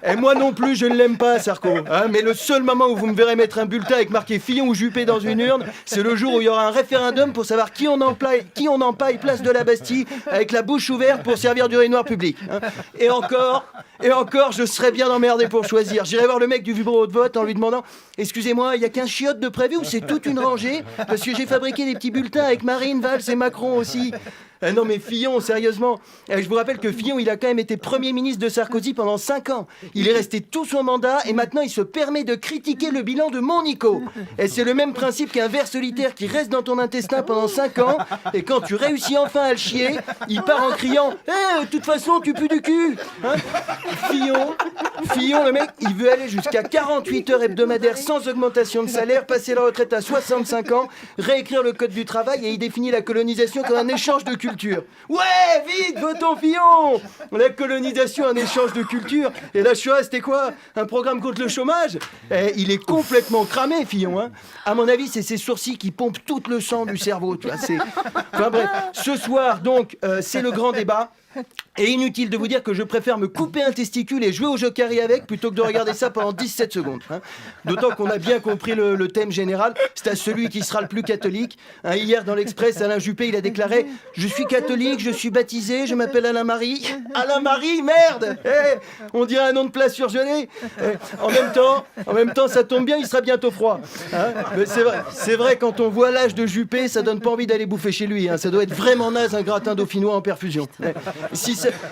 Et moi non plus, je ne l'aime pas, Sarko. Hein. Mais le seul moment où vous me verrez mettre un bulletin avec marqué Fillon ou Juppé dans une urne, c'est le jour où il y aura un référendum pour savoir qui on empaille place de la Bastille avec la bouche ouverte pour servir d'urinoir public. Hein. Et encore, je serais bien emmerdé pour choisir. J'irai voir le mec du bureau de vote en lui demandant « Excusez-moi, il y a 15 chiottes de prévu ou c'est toute une rangée? Parce que j'ai fabriqué des petits bulletins avec Marine, Valls et Macron aussi. » Non mais Fillon, sérieusement, je vous rappelle que Fillon, il a quand même été Premier ministre de Sarkozy pendant 5 ans. Il est resté tout son mandat et maintenant il se permet de critiquer le bilan de mon Nico. Et c'est le même principe qu'un ver solitaire qui reste dans ton intestin pendant 5 ans et quand tu réussis enfin à le chier, il part en criant « de toute façon, tu pues du cul hein !» Fillon, le mec, il veut aller jusqu'à 48 heures hebdomadaires sans augmentation de salaire, passer la retraite à 65 ans, réécrire le code du travail et il définit la colonisation comme un échange de culture. Ouais, vite, votons Fillon. La colonisation, un échange de culture. Et la Shoah, c'était quoi? Un programme contre le chômage? Il est complètement cramé, Fillon. Hein. À mon avis, c'est ses sourcils qui pompent tout le sang du cerveau. Tu vois, enfin bref, ce soir, donc, c'est le grand débat. Et inutile de vous dire que je préfère me couper un testicule et jouer au jokari avec plutôt que de regarder ça pendant 17 secondes. Hein. D'autant qu'on a bien compris le thème général, c'est à celui qui sera le plus catholique. Hein, hier dans l'Express, Alain Juppé, il a déclaré « Je suis catholique, je suis baptisé, je m'appelle Alain Marie. » Alain Marie, merde, on dirait un nom de place surgelé. En même temps, ça tombe bien, il sera bientôt froid. Hein. Mais c'est vrai, quand on voit l'âge de Juppé, ça donne pas envie d'aller bouffer chez lui. Hein. Ça doit être vraiment naze un gratin dauphinois en perfusion.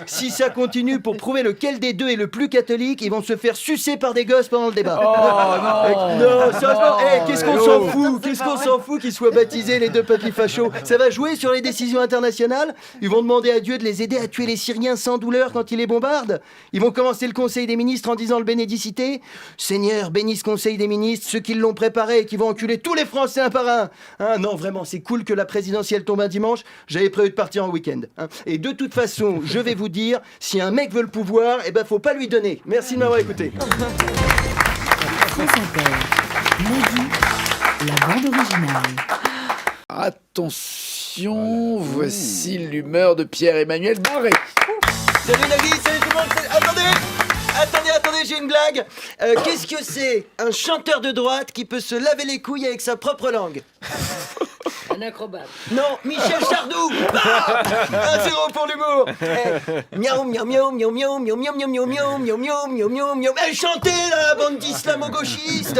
Si ça continue pour prouver lequel des deux est le plus catholique, ils vont se faire sucer par des gosses pendant le débat.
Oh non.
Non, sérieusement, qu'est-ce qu'on s'en fout? Qu'est-ce qu'on s'en fout qu'ils soient baptisés les deux papis fachos? Ça va jouer sur les décisions internationales? Ils vont demander à Dieu de les aider à tuer les Syriens sans douleur quand il les bombarde? Ils vont commencer le conseil des ministres en disant le bénédicité? Seigneur, bénis ce conseil des ministres, ceux qui l'ont préparé et qui vont enculer tous les Français un par un. Hein, non, vraiment, c'est cool que la présidentielle tombe un dimanche. J'avais prévu de partir en week-end. Hein. Et de toute façon, je vais vous dire, si un mec veut le pouvoir, eh ben faut pas lui donner. Merci de m'avoir écouté.
France Inter. Nagui, la bande originale.
Attention, voici l'humeur de Pierre-Emmanuel Barré.
Salut Nagui, salut tout le monde. Attendez, j'ai une blague. Qu'est-ce que c'est un chanteur de droite qui peut se laver les couilles avec sa propre langue?
Un acrobate.
Non, Michel Chardou. 1-0 pour l'humour. Miaou, miaou, miaou, miaou, miaou, miaou, miaou, miaou, miaou, miaou, miaou, miaou, miaou, miaou. Chantez la bande d'islamo-gauchistes.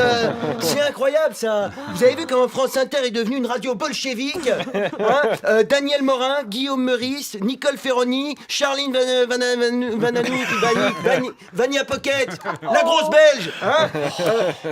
C'est incroyable ça. Vous avez vu comment France Inter est devenue une radio bolchevique, hein? Daniel Morin, Guillaume Meurice, Nicole Ferroni, Charline Vania Pocket, la grosse belge, hein?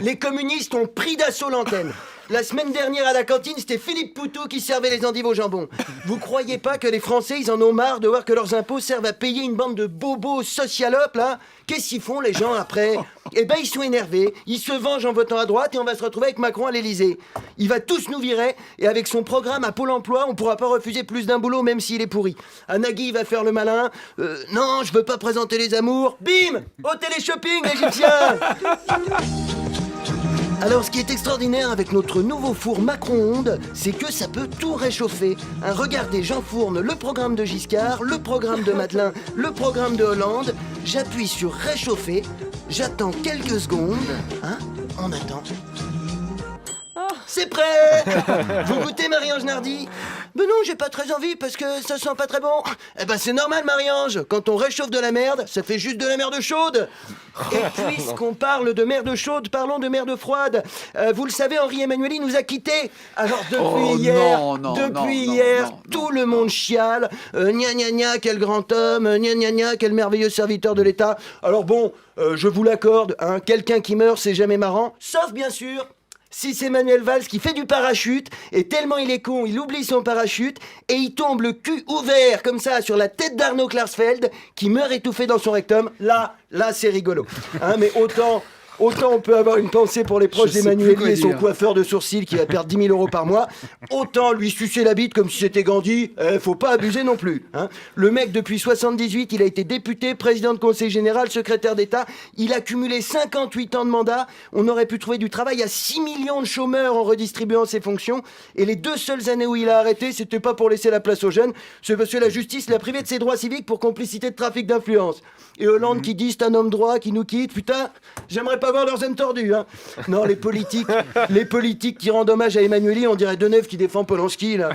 Les communistes ont pris d'assaut l'antenne. La semaine dernière à la cantine, c'était Philippe Poutou qui servait les endives au jambon. Vous croyez pas que les Français, ils en ont marre de voir que leurs impôts servent à payer une bande de bobos socialopes, là? Qu'est-ce qu'ils font, les gens, après? Eh ben, ils sont énervés, ils se vengent en votant à droite et on va se retrouver avec Macron à l'Élysée. Il va tous nous virer et avec son programme à Pôle emploi, on pourra pas refuser plus d'un boulot même s'il est pourri. Nagui va faire le malin. Non, je veux pas présenter les amours. Bim! Au télé-shopping, l'Égyptien! Alors, ce qui est extraordinaire avec notre nouveau four Macron-ondes, c'est que ça peut tout réchauffer. Hein, regardez, j'enfourne le programme de Giscard, le programme de Madelin, le programme de Hollande. J'appuie sur réchauffer, j'attends quelques secondes. Hein, on attend. C'est prêt! Vous goûtez, Marie-Ange Nardi? Ben non, j'ai pas très envie parce que ça sent pas très bon. Eh ben c'est normal, Marie-Ange. Quand on réchauffe de la merde, ça fait juste de la merde chaude. Et puisqu'on parle de merde chaude, parlons de merde froide. Vous le savez, Henri Emmanuelli nous a quittés. Alors depuis hier, tout le monde chiale. Gna gna gna, quel grand homme. Gna gna gna, quel merveilleux serviteur de l'État. Alors bon, je vous l'accorde, hein, quelqu'un qui meurt, c'est jamais marrant. Sauf bien sûr... si c'est Manuel Valls qui fait du parachute, et tellement il est con, il oublie son parachute, et il tombe le cul ouvert, comme ça, sur la tête d'Arnaud Klarsfeld, qui meurt étouffé dans son rectum. Là, c'est rigolo. Hein, mais autant on peut avoir une pensée pour les proches d'Emmanuelli et son coiffeur de sourcils qui va perdre 10 000 € par mois, autant lui sucer la bite comme si c'était Gandhi, faut pas abuser non plus. Hein. Le mec, depuis 78, il a été député, président de conseil général, secrétaire d'État, il a cumulé 58 ans de mandat, on aurait pu trouver du travail à 6 millions de chômeurs en redistribuant ses fonctions, et les 2 seules années où il a arrêté, c'était pas pour laisser la place aux jeunes, c'est parce que la justice l'a privé de ses droits civiques pour complicité de trafic d'influence. Et Hollande qui dit c'est un homme droit qui nous quitte, putain, j'aimerais pas voir leurs ailes tordues, hein. Non, les politiques qui rendent hommage à Emmanuelli, on dirait Deneuve qui défend Polanski, là.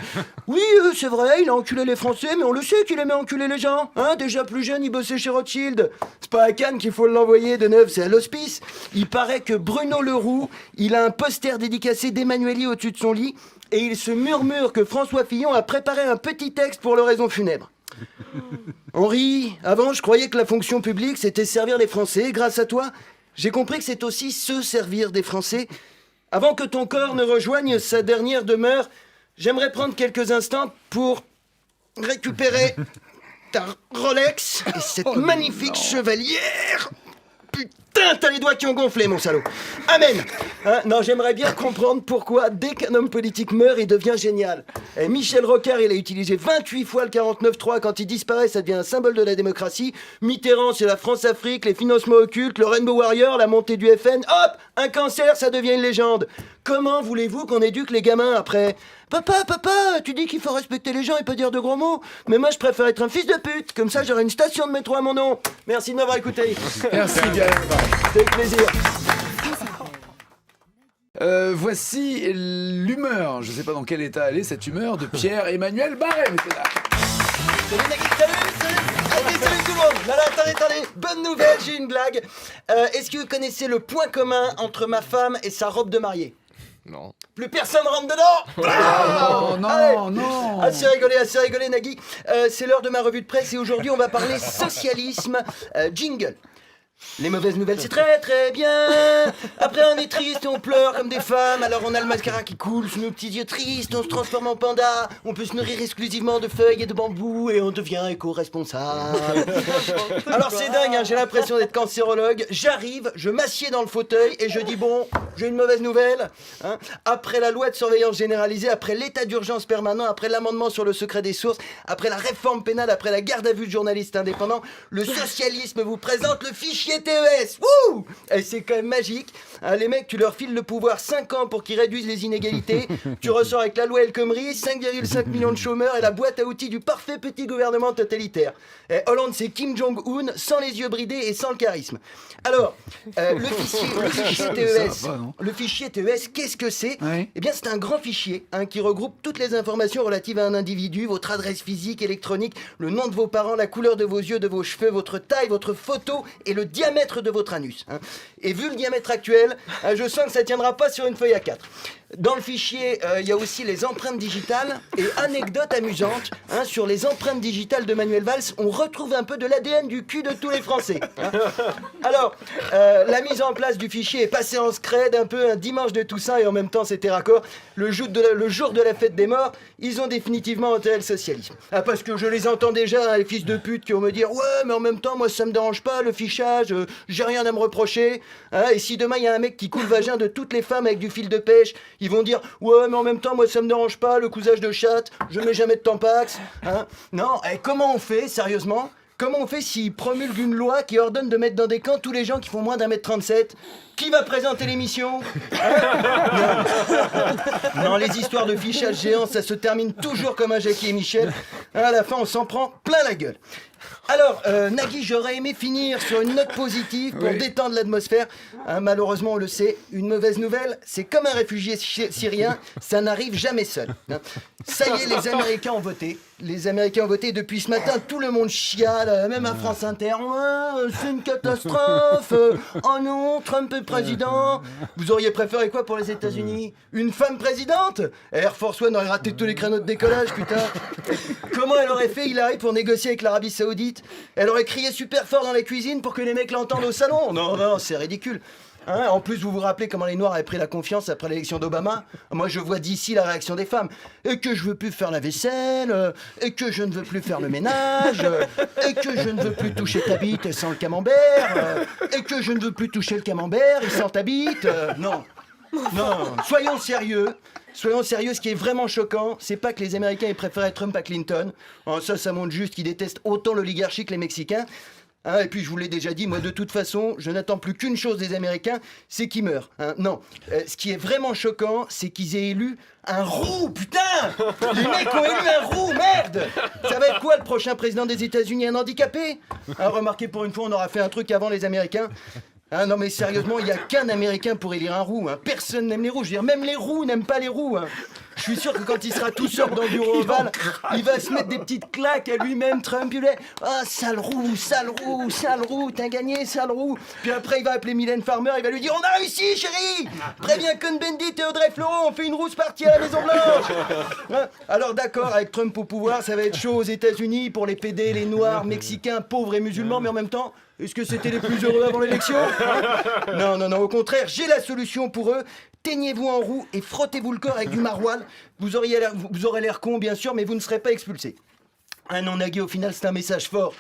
Oui, c'est vrai, il a enculé les Français, mais on le sait qu'il aimait enculer les gens, hein. Déjà plus jeune, il bossait chez Rothschild. C'est pas à Cannes qu'il faut l'envoyer, Deneuve, c'est à l'hospice. Il paraît que Bruno Leroux, il a un poster dédicacé d'Emmanuelli au-dessus de son lit, et il se murmure que François Fillon a préparé un petit texte pour l'oraison funèbre. Henri, avant je croyais que la fonction publique c'était servir les Français. Grâce à toi, j'ai compris que c'est aussi se servir des Français. Avant que ton corps ne rejoigne sa dernière demeure, j'aimerais prendre quelques instants pour récupérer ta Rolex et cette magnifique chevalière. Putain, t'as les doigts qui ont gonflé, mon salaud. Amen. Hein, non, j'aimerais bien comprendre pourquoi, dès qu'un homme politique meurt, il devient génial. Et Michel Rocard, il a utilisé 28 fois le 49.3. Quand il disparaît, ça devient un symbole de la démocratie. Mitterrand, c'est la France-Afrique, les financements occultes, le Rainbow Warrior, la montée du FN. Hop, un cancer, ça devient une légende. Comment voulez-vous qu'on éduque les gamins après ? Papa, tu dis qu'il faut respecter les gens et pas dire de gros mots. Mais moi, je préfère être un fils de pute. Comme ça, j'aurai une station de métro à mon nom. Merci de m'avoir écouté.
Merci Gaël Barret.
Avec plaisir.
Voici l'humeur, je ne sais pas dans quel état elle est, cette humeur de Pierre-Emmanuel Barret. messieurs, dames.
Salut Nagui, salut. Salut tout le monde. Non, attendez. Bonne nouvelle, j'ai une blague. Est-ce que vous connaissez le point commun entre ma femme et sa robe de mariée?
Non.
Plus personne rentre dedans.
Non.
Assez rigolé, Nagui. C'est l'heure de ma revue de presse et aujourd'hui, on va parler socialisme. Jingle. Les mauvaises nouvelles, c'est très très bien. Après, on est triste et on pleure comme des femmes. Alors, on a le mascara qui coule sous nos petits yeux tristes. On se transforme en panda. On peut se nourrir exclusivement de feuilles et de bambou. Et on devient éco-responsable. Alors, c'est dingue, hein, j'ai l'impression d'être cancérologue. J'arrive, je m'assieds dans le fauteuil et je dis bon, j'ai une mauvaise nouvelle. Hein. Après la loi de surveillance généralisée, après l'état d'urgence permanent, après l'amendement sur le secret des sources, après la réforme pénale, après la garde à vue de journalistes indépendants, le socialisme vous présente le fichier TES. Wouh! Et c'est quand même magique. Hein, les mecs, tu leur files le pouvoir 5 ans pour qu'ils réduisent les inégalités. Tu ressors avec la loi El Khomri, 5,5 millions de chômeurs et la boîte à outils du parfait petit gouvernement totalitaire. Et Hollande, c'est Kim Jong-un, sans les yeux bridés et sans le charisme. Alors, le fichier TES, le fichier TES, qu'est-ce que c'est?
Oui.
Eh bien, c'est un grand fichier qui regroupe toutes les informations relatives à un individu, votre adresse physique, électronique, le nom de vos parents, la couleur de vos yeux, de vos cheveux, votre taille, votre photo et le diamètre de votre anus. Hein. Et vu le diamètre actuel, je sens que ça tiendra pas sur une feuille A4. Dans le fichier, il y a aussi les empreintes digitales et anecdote amusante sur les empreintes digitales de Manuel Valls, on retrouve un peu de l'ADN du cul de tous les Français. Hein. Alors, la mise en place du fichier est passée en scred, un peu un dimanche de Toussaint et en même temps c'était raccord. Le jour de la fête des morts, ils ont définitivement enterré le socialisme. Ah, parce que je les entends déjà, les fils de pute qui vont me dire « Ouais, mais en même temps, moi ça me dérange pas, le fichage, j'ai rien à me reprocher. Hein, et si demain il y a un mec qui coule le vagin de toutes les femmes avec du fil de pêche, ils vont dire « Ouais, mais en même temps, moi ça me dérange pas, le cousage de chatte, je mets jamais de tampax. Hein. » Non, et comment on fait, sérieusement? Comment on fait s'ils promulguent une loi qui ordonne de mettre dans des camps tous les gens qui font moins d'1m37? Qui va présenter l'émission? Non, les histoires de fichage géant, ça se termine toujours comme un Jackie et Michel. À la fin, on s'en prend plein la gueule. Alors, Nagui, j'aurais aimé finir sur une note positive pour détendre l'atmosphère. Malheureusement, on le sait, une mauvaise nouvelle, c'est comme un réfugié syrien, ça n'arrive jamais seul. Hein. Ça y est, les Américains ont voté. Les Américains ont voté. Depuis ce matin, tout le monde chiale, même à France Inter. Ouais, c'est une catastrophe. Oh non, Trump est président. Vous auriez préféré quoi pour les États-Unis? Une femme présidente? Air Force One aurait raté tous les créneaux de décollage, putain. Comment elle aurait fait Hillary pour négocier avec l'Arabie Saoudite? Elle aurait crié super fort dans la cuisine pour que les mecs l'entendent au salon? Non, c'est ridicule. Hein, en plus, vous vous rappelez comment les Noirs avaient pris la confiance après l'élection d'Obama? Moi, je vois d'ici la réaction des femmes. Et que je veux plus faire la vaisselle, et que je ne veux plus faire le ménage, et que je ne veux plus toucher ta bite sans le camembert, et que je ne veux plus toucher le camembert et sans ta bite. Non, soyons sérieux. Soyons sérieux, ce qui est vraiment choquant, c'est pas que les Américains aient préféré Trump à Clinton. Ça montre juste qu'ils détestent autant l'oligarchie que les Mexicains. Hein, et puis je vous l'ai déjà dit, moi de toute façon, je n'attends plus qu'une chose des Américains, c'est qu'ils meurent. Hein. Non, ce qui est vraiment choquant, c'est qu'ils aient élu un roux, putain! Les mecs ont élu un roux, merde! Ça va être quoi le prochain président des États-Unis, un handicapé? Remarquez, pour une fois, on aura fait un truc avant les Américains. Ah non mais sérieusement, il n'y a qu'un Américain pour élire un roux. Hein. Personne n'aime les roux. Je veux dire, même les roux n'aiment pas les roux. Hein. Je suis sûr que quand il sera tout seul dans le bureau ovale, il va se mettre des petites claques à lui-même, Trump. Il va dire, ah, sale roux, t'as gagné, sale roux. Puis après, il va appeler Mylène Farmer, il va lui dire, on a réussi, chérie! Préviens Cohn-Bendit et Audrey Fleurot, on fait une rousse partie à la Maison Blanche. Hein. Alors d'accord, avec Trump au pouvoir, ça va être chaud aux États-Unis pour les PD, les Noirs, Mexicains, pauvres et musulmans, mais en même temps, est-ce que c'était les plus heureux avant l'élection? Non, au contraire, j'ai la solution pour eux. Teignez-vous en roux et frottez-vous le corps avec du maroilles. Vous aurez l'air con, bien sûr, mais vous ne serez pas expulsé. Ah non, Nagui, au final, c'est un message fort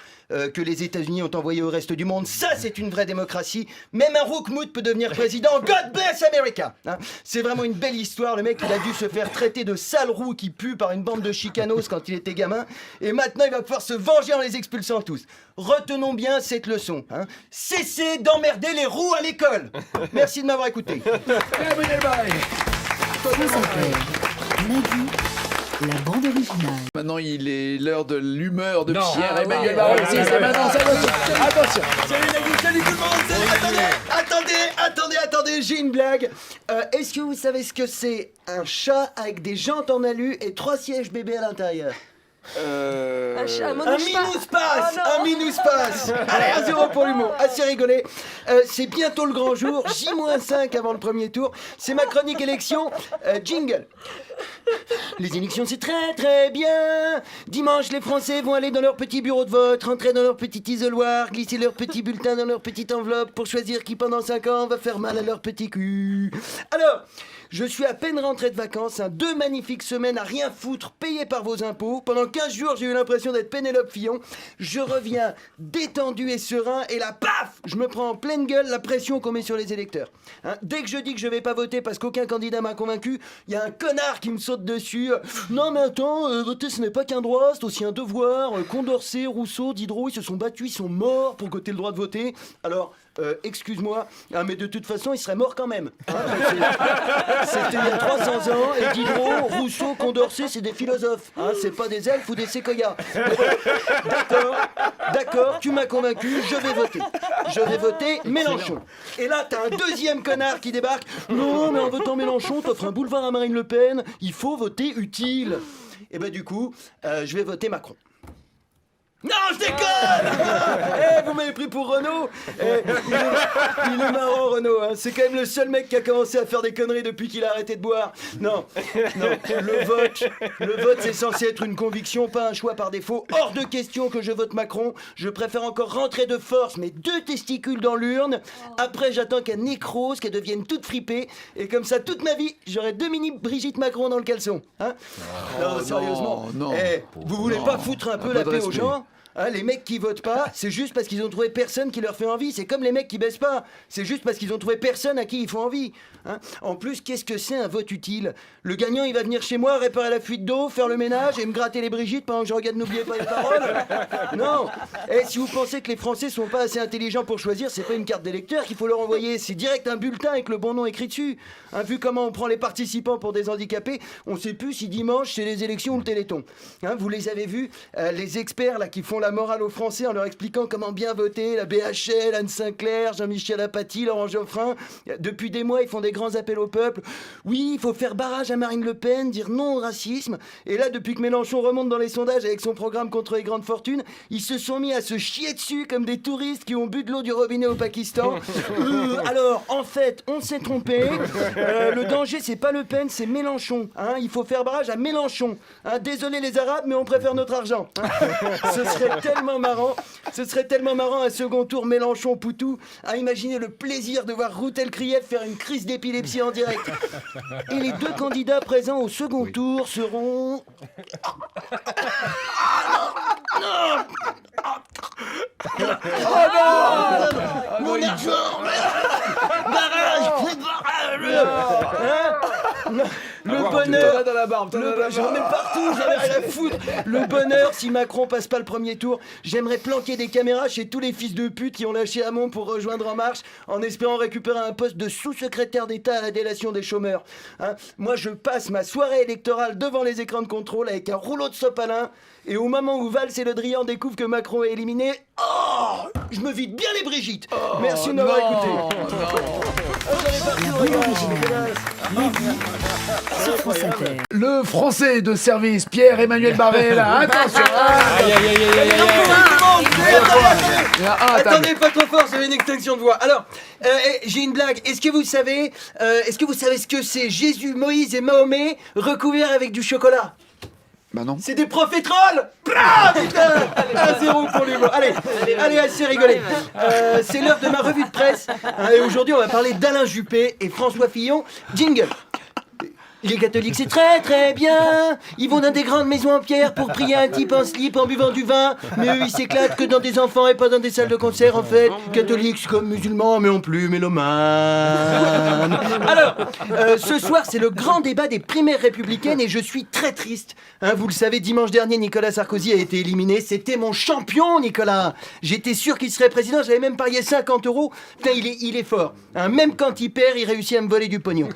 que les États-Unis ont envoyé au reste du monde. Ça, c'est une vraie démocratie. Même un roukmout peut devenir président. God bless America! Hein, c'est vraiment une belle histoire. Le mec, il a dû se faire traiter de sale roux qui pue par une bande de chicanos quand il était gamin. Et maintenant, il va pouvoir se venger en les expulsant tous. Retenons bien cette leçon. Hein. Cessez d'emmerder les roux à l'école. Merci de m'avoir écouté.
France Inter. Nagui La bande originale.
Maintenant, il est l'heure de l'humeur de
Non.
Pierre-Emmanuel Barré. Si, c'est maintenant, ça va. Attention.
Salut Nagui, salut tout le monde, salut, attendez, j'ai une blague. Est-ce que vous savez ce que c'est un chat avec des jantes en alu et 3 sièges bébés à l'intérieur?
Un
Un minus-passe. Allez, 1-0 pour l'humour. Assez rigolé. C'est bientôt le grand jour. J-5 avant le premier tour. C'est ma chronique élection. Jingle. Les élections, c'est très très bien. Dimanche, les Français vont aller dans leur petit bureau de vote, rentrer dans leur petit isoloir, glisser leur petit bulletin dans leur petite enveloppe pour choisir qui pendant 5 ans va faire mal à leur petit cul. Alors, je suis à peine rentré de vacances, 2 magnifiques semaines à rien foutre, payées par vos impôts. Pendant 15 jours, j'ai eu l'impression d'être Pénélope Fillon. Je reviens détendu et serein, et là, paf, je me prends en pleine gueule la pression qu'on met sur les électeurs. Dès que je dis que je vais pas voter parce qu'aucun candidat m'a convaincu, il y a un connard qui me saute dessus. Non mais attends, voter ce n'est pas qu'un droit, c'est aussi un devoir. Condorcet, Rousseau, Diderot, ils se sont battus, ils sont morts pour que t'aies le droit de voter. Alors, excuse-moi, mais de toute façon, ils seraient morts quand même. C'était il y a 300 ans, et Diderot, Rousseau, Condorcet, c'est des philosophes. C'est pas des elfes ou des séquoias. D'accord, tu m'as convaincu, je vais voter. Je vais voter Mélenchon. Et là, t'as un deuxième connard qui débarque. Non, mais en votant Mélenchon, t'offres un boulevard à Marine Le Pen. Il faut voter utile. Et ben du coup, je vais voter Macron. Non, je déconne. Vous m'avez pris pour Renaud. Il est marrant, Renaud. C'est quand même le seul mec qui a commencé à faire des conneries depuis qu'il a arrêté de boire. Non. Le vote, c'est censé être une conviction, pas un choix par défaut. Hors de question que je vote Macron. Je préfère encore rentrer de force mes 2 testicules dans l'urne. Après, j'attends qu'elle nécrose, qu'elle devienne toute fripée. Et comme ça, toute ma vie, j'aurai 2 mini Brigitte Macron dans le caleçon. Non, sérieusement.
non.
Vous voulez pas foutre un peu la paix aux gens? Les mecs qui votent pas, c'est juste parce qu'ils ont trouvé personne qui leur fait envie. C'est comme les mecs qui baissent pas, c'est juste parce qu'ils ont trouvé personne à qui ils font envie. En plus, qu'est-ce que c'est un vote utile? Le gagnant, il va venir chez moi réparer la fuite d'eau, faire le ménage et me gratter les Brigitte pendant que je regarde N'oubliez pas les paroles. Non. Si vous pensez que les Français sont pas assez intelligents pour choisir, c'est pas une carte d'électeur qu'il faut leur envoyer, c'est direct un bulletin avec le bon nom écrit dessus. Vu comment on prend les participants pour des handicapés, on sait plus si dimanche c'est les élections ou le Téléthon. Vous les avez vus, les experts là qui font la morale aux Français en leur expliquant comment bien voter, la BHL, Anne Sinclair, Jean-Michel Apathy, Laurent Geoffrin. Depuis des mois, ils font des grands appels au peuple. Oui, il faut faire barrage à Marine Le Pen, dire non au racisme. Et là, depuis que Mélenchon remonte dans les sondages avec son programme contre les grandes fortunes, ils se sont mis à se chier dessus comme des touristes qui ont bu de l'eau du robinet au Pakistan. Alors, en fait, on s'est trompé. Le danger, c'est pas Le Pen, c'est Mélenchon. Il faut faire barrage à Mélenchon. Désolé les Arabes, mais on préfère notre argent. Ce serait tellement marrant un second tour Mélenchon-Poutou. Imaginez le plaisir de voir Routel Krief faire une crise d'épilepsie en direct. Et les 2 candidats présents au second tour seront... Mon argent! Barrage! Le bonheur
dans la barbe.
j'en ai partout, j'en ai rien à foutre. Le bonheur, si Macron passe pas le premier tour, j'aimerais planquer des caméras chez tous les fils de pute qui ont lâché Hamon pour rejoindre En Marche, en espérant récupérer un poste de sous-secrétaire d'État à la délation des chômeurs. Moi, je passe ma soirée électorale devant les écrans de contrôle avec un rouleau de sopalin, et au moment où Valls et Le Drian découvrent que Macron est éliminé, je me vide bien les Brigitte. Merci de m'avoir écouté.
Sur France Inter.
Le Français de service, Pierre-Emmanuel Barré, là, attention.
Attendez, pas trop fort, j'avais une extinction de voix. Alors, j'ai une blague. Est-ce que vous savez ce que c'est Jésus, Moïse et Mahomet recouverts avec du chocolat?
Bah non.
C'est des profiteroles. Putain, 1-0 pour l'humour. Allez, assez rigolé. C'est l'heure de ma revue de presse. Et aujourd'hui, on va parler d'Alain Juppé et François Fillon. Jingle. Les catholiques, c'est très très bien. Ils vont dans des grandes maisons en pierre pour prier un type en slip en buvant du vin. Mais eux, ils s'éclatent que dans des enfants et pas dans des salles de concert, en fait. Catholiques, c'est comme musulmans, mais en plus mélomanes. Alors, ce soir, c'est le grand débat des primaires républicaines et je suis très triste. Vous le savez, dimanche dernier, Nicolas Sarkozy a été éliminé. C'était mon champion, Nicolas. J'étais sûr qu'il serait président. J'avais même parié 50 €. Putain, il est fort. Même quand il perd, il réussit à me voler du pognon.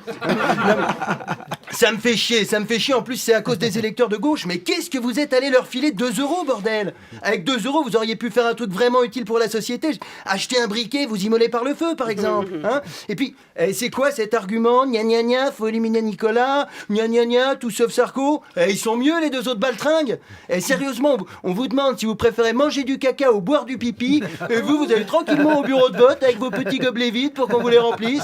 Ça me fait chier. En plus, c'est à cause des électeurs de gauche. Mais qu'est-ce que vous êtes allé leur filer 2 €, bordel? Avec 2 €, vous auriez pu faire un truc vraiment utile pour la société. Acheter un briquet, vous immoler par le feu, par exemple. Hein? Et puis, c'est quoi cet argument? Gna gna gna, faut éliminer Nicolas. Gna gna gna, tout sauf Sarko. Ils sont mieux, les 2 autres baltringues. Sérieusement, on vous demande si vous préférez manger du caca ou boire du pipi. Et vous allez tranquillement au bureau de vote avec vos petits gobelets vides pour qu'on vous les remplisse.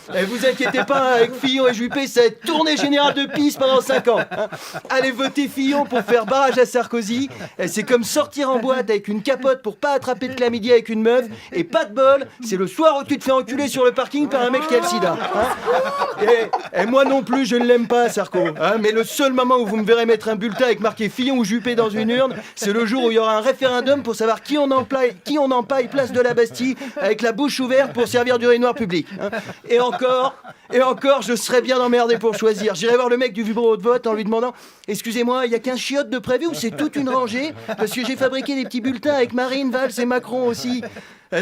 Vous inquiétez pas, avec Fillon et Juppé, ça va être tournée générale de pisse pendant 5 ans. Hein. Allez voter Fillon pour faire barrage à Sarkozy. C'est comme sortir en boîte avec une capote pour pas attraper de chlamydia avec une meuf. Et pas de bol, c'est le soir où tu te fais enculer sur le parking par un mec qui a le sida. Hein. Et moi non plus, je ne l'aime pas, Sarko. Hein. Mais le seul moment où vous me verrez mettre un bulletin avec marqué Fillon ou Juppé dans une urne, c'est le jour où il y aura un référendum pour savoir qui on empaille place de la Bastille avec la bouche ouverte pour servir d'urinoir public. Hein. Et encore, je serais bien emmerdé pour choisir. J'irai voir le mec du bureau de vote en lui demandant « Excusez-moi, il y a 15 chiottes de prévu ou c'est toute une rangée? Parce que j'ai fabriqué des petits bulletins avec Marine, Valls et Macron aussi. »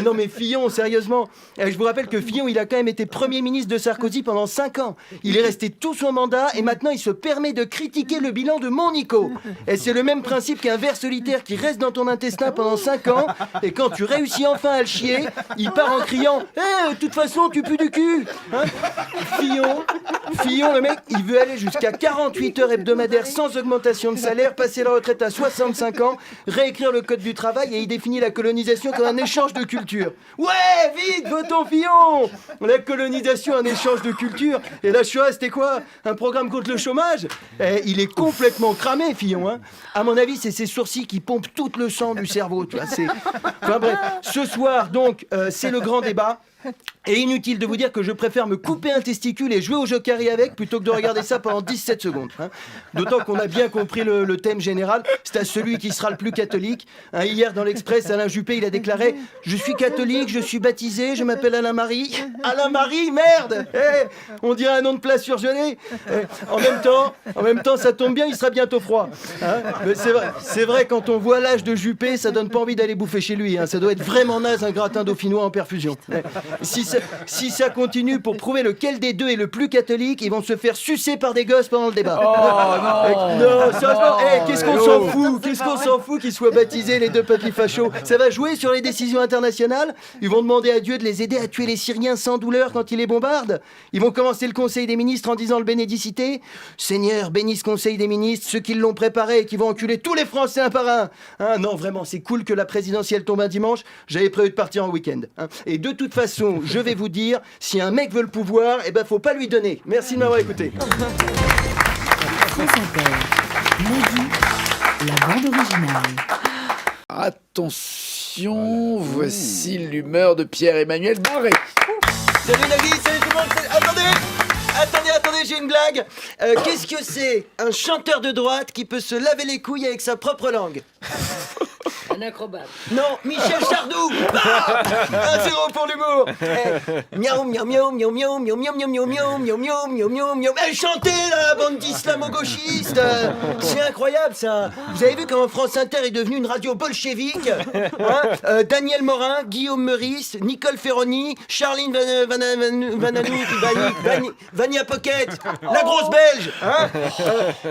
Non mais Fillon, sérieusement, je vous rappelle que Fillon, il a quand même été Premier ministre de Sarkozy pendant 5 ans. Il est resté tout son mandat et maintenant il se permet de critiquer le bilan de mon Nico. Et c'est le même principe qu'un ver solitaire qui reste dans ton intestin pendant 5 ans et quand tu réussis enfin à le chier, il part en criant « de toute façon, tu pues du cul hein !» Fillon, le mec, il veut aller jusqu'à 48 heures hebdomadaires sans augmentation de salaire, passer la retraite à 65 ans, réécrire le code du travail et il définit la colonisation comme un échange de culture. Ouais, vite, votons Fillon! La colonisation, un échange de culture. Et la Shoah, c'était quoi? Un programme contre le chômage? Il est complètement cramé, Fillon. Hein. À mon avis, c'est ses sourcils qui pompent tout le sang du cerveau. Tu vois, enfin bref, ce soir, donc, c'est le grand débat. Et inutile de vous dire que je préfère me couper un testicule et jouer au Jokari avec plutôt que de regarder ça pendant 17 secondes. Hein. D'autant qu'on a bien compris le thème général, c'est à celui qui sera le plus catholique. Hein, hier dans l'Express, Alain Juppé, il a déclaré « Je suis catholique, je suis baptisé, je m'appelle Alain Marie. » Alain Marie, merde on dirait un nom de place surgelé. En même temps, ça tombe bien, il sera bientôt froid. Hein. Mais c'est vrai, quand on voit l'âge de Juppé, ça donne pas envie d'aller bouffer chez lui. Hein. Ça doit être vraiment naze un gratin dauphinois en perfusion. Si ça continue pour prouver lequel des deux est le plus catholique, ils vont se faire sucer par des gosses pendant le débat.
Oh non.
Non, sérieusement, qu'est-ce qu'on s'en fout? Qu'est-ce qu'on s'en fout qu'ils soient baptisés les deux papis fachos? Ça va jouer sur les décisions internationales? Ils vont demander à Dieu de les aider à tuer les Syriens sans douleur quand il les bombarde? Ils vont commencer le conseil des ministres en disant le bénédicité? Seigneur, bénis ce conseil des ministres, ceux qui l'ont préparé et qui vont enculer tous les Français un par un. Hein, non, vraiment, c'est cool que la présidentielle tombe un dimanche. J'avais prévu de partir en week-end. Hein. Et de toute façon, je vais vous dire, si un mec veut le pouvoir, faut pas lui donner. Merci de m'avoir écouté.
France Inter, Nagui, la bande originale.
Attention, voici l'humeur de Pierre-Emmanuel Barré.
Salut Nagui, salut tout le monde. Attendez, j'ai une blague. Qu'est-ce que c'est un chanteur de droite qui peut se laver les couilles avec sa propre langue?
Un acrobate.
Non, Michel Chardou. 1-0 pour l'humour. Miaou, miaou, miaou, miaou, miaou, miaou, miaou, miaou, miaou, miaou, miaou, miaou, miaou, miaou. Chantez là, bande d'islamo-gauchistes. C'est incroyable ça. Vous avez vu comment France Inter est devenue une radio bolchevique hein. Daniel Morin, Guillaume Meurice, Nicole Ferroni, Charline Vania Pocket, la grosse belge hein.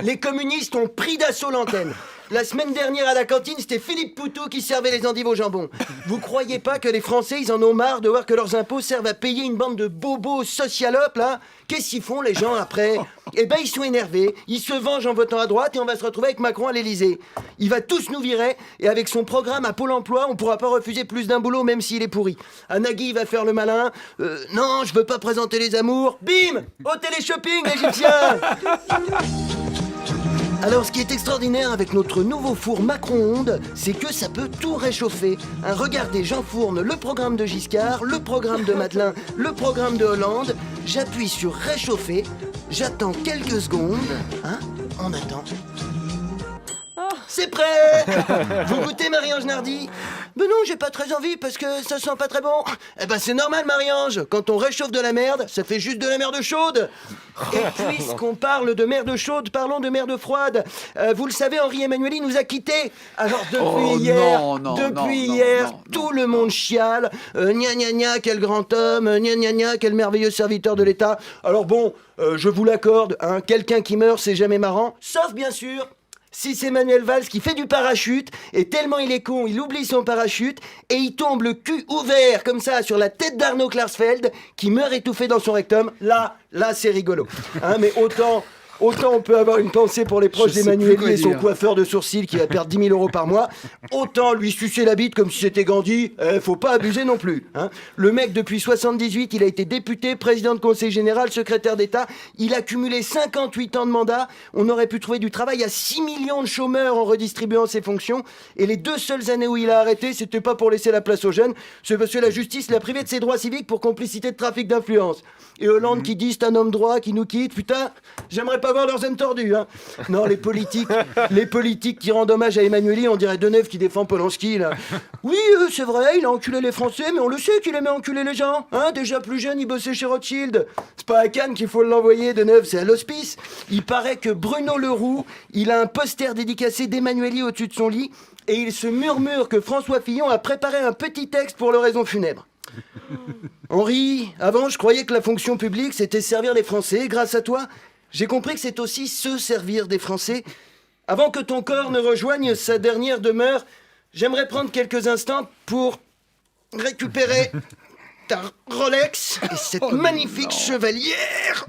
Les communistes ont pris d'assaut l'antenne. La semaine dernière à la cantine, c'était Philippe Poutou qui servait les endives au jambon. Vous croyez pas que les Français, ils en ont marre de voir que leurs impôts servent à payer une bande de bobos socialopes, là? Qu'est-ce qu'ils font, les gens, après? Ils sont énervés, ils se vengent en votant à droite et on va se retrouver avec Macron à l'Élysée. Il va tous nous virer et avec son programme à Pôle emploi, on pourra pas refuser plus d'un boulot même s'il est pourri. Nagui va faire le malin. Non, je veux pas présenter les amours. Bim! Au télé-shopping, l'Égyptien! Alors, ce qui est extraordinaire avec notre nouveau four Macron-ondes, c'est que ça peut tout réchauffer. Hein, regardez, j'enfourne le programme de Giscard, le programme de Madelin, le programme de Hollande. J'appuie sur réchauffer, j'attends quelques secondes. Hein, on attend. C'est prêt! Vous goûtez, Marie-Ange Nardi? Ben non, j'ai pas très envie parce que ça sent pas très bon. Eh ben c'est normal, Marie-Ange. Quand on réchauffe de la merde, ça fait juste de la merde chaude. Et puisqu'on parle de merde chaude, parlons de merde froide. Vous le savez, Henri Emmanuelli nous a quittés. Alors depuis hier, tout le monde chiale. Gna gna gna, quel grand homme. Gna gna gna, quel merveilleux serviteur de l'État. Alors bon, je vous l'accorde, hein, quelqu'un qui meurt, c'est jamais marrant. Sauf bien sûr... si c'est Manuel Valls qui fait du parachute, et tellement il est con, il oublie son parachute, et il tombe le cul ouvert, comme ça, sur la tête d'Arnaud Klarsfeld, qui meurt étouffé dans son rectum. Là, c'est rigolo. Hein, mais autant on peut avoir une pensée pour les proches d'Emmanuelli et son coiffeur de sourcils qui va perdre 10 000 € par mois, autant lui sucer la bite comme si c'était Gandhi, faut pas abuser non plus. Hein. Le mec, depuis 78, il a été député, président de conseil général, secrétaire d'État, il a cumulé 58 ans de mandat, on aurait pu trouver du travail à 6 millions de chômeurs en redistribuant ses fonctions, et les 2 seules années où il a arrêté, c'était pas pour laisser la place aux jeunes, c'est parce que la justice l'a privé de ses droits civiques pour complicité de trafic d'influence. Et Hollande qui dit c'est un homme droit qui nous quitte, putain, j'aimerais pas voir leurs aimes tordus, hein. Non, les politiques qui rendent hommage à Emmanuelli, on dirait Deneuve qui défend Polanski, là. Oui, c'est vrai, il a enculé les Français, mais on le sait qu'il aimait enculer les gens, hein. Déjà plus jeune, il bossait chez Rothschild. C'est pas à Cannes qu'il faut l'envoyer, Deneuve, c'est à l'hospice. Il paraît que Bruno Leroux, il a un poster dédicacé d'Emmanuelli au-dessus de son lit, et il se murmure que François Fillon a préparé un petit texte pour l'oraison funèbre. Henri, avant je croyais que la fonction publique c'était servir les Français. Grâce à toi, j'ai compris que c'est aussi se servir des Français. Avant que ton corps ne rejoigne sa dernière demeure, j'aimerais prendre quelques instants pour récupérer ta Rolex et cette magnifique chevalière.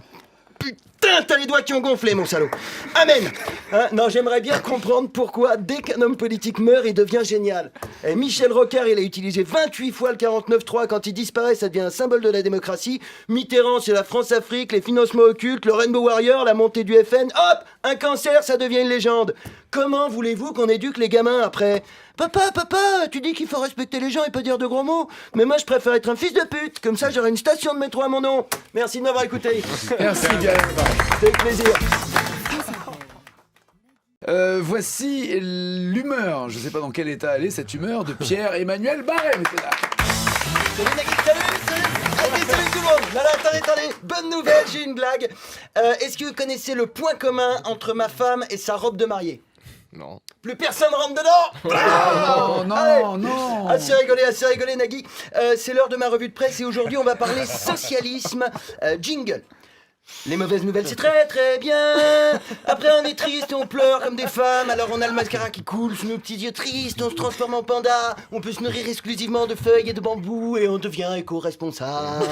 Putain, t'as les doigts qui ont gonflé, mon salaud. Amen. Hein, non, j'aimerais bien comprendre pourquoi, dès qu'un homme politique meurt, il devient génial. Et Michel Rocard, il a utilisé 28 fois le 49.3. Quand il disparaît, ça devient un symbole de la démocratie. Mitterrand, c'est la France-Afrique, les financements occultes, le Rainbow Warrior, la montée du FN. Hop, un cancer, ça devient une légende. Comment voulez-vous qu'on éduque les gamins après ? Papa, tu dis qu'il faut respecter les gens et pas dire de gros mots. Mais moi, je préfère être un fils de pute. Comme ça, j'aurai une station de métro à mon nom. Merci de m'avoir écouté.
Merci bien.
Avec plaisir.
Voici l'humeur, je ne sais pas dans quel état elle est, cette humeur de Pierre-Emmanuel Barré, messieurs, dames.
Salut Nagui, salut tout le monde. Là, attendez, bonne nouvelle, j'ai une blague. Est-ce que vous connaissez le point commun entre ma femme et sa robe de mariée ?
Non.
Plus personne rentre dedans.
Non.
Assez rigolé Nagui. C'est l'heure de ma revue de presse et aujourd'hui on va parler socialisme. Jingle. Les mauvaises nouvelles, c'est très très bien. Après on est triste et on pleure comme des femmes. Alors on a le mascara qui coule sous nos petits yeux tristes. On se transforme en panda. On peut se nourrir exclusivement de feuilles et de bambou. Et on devient éco-responsable.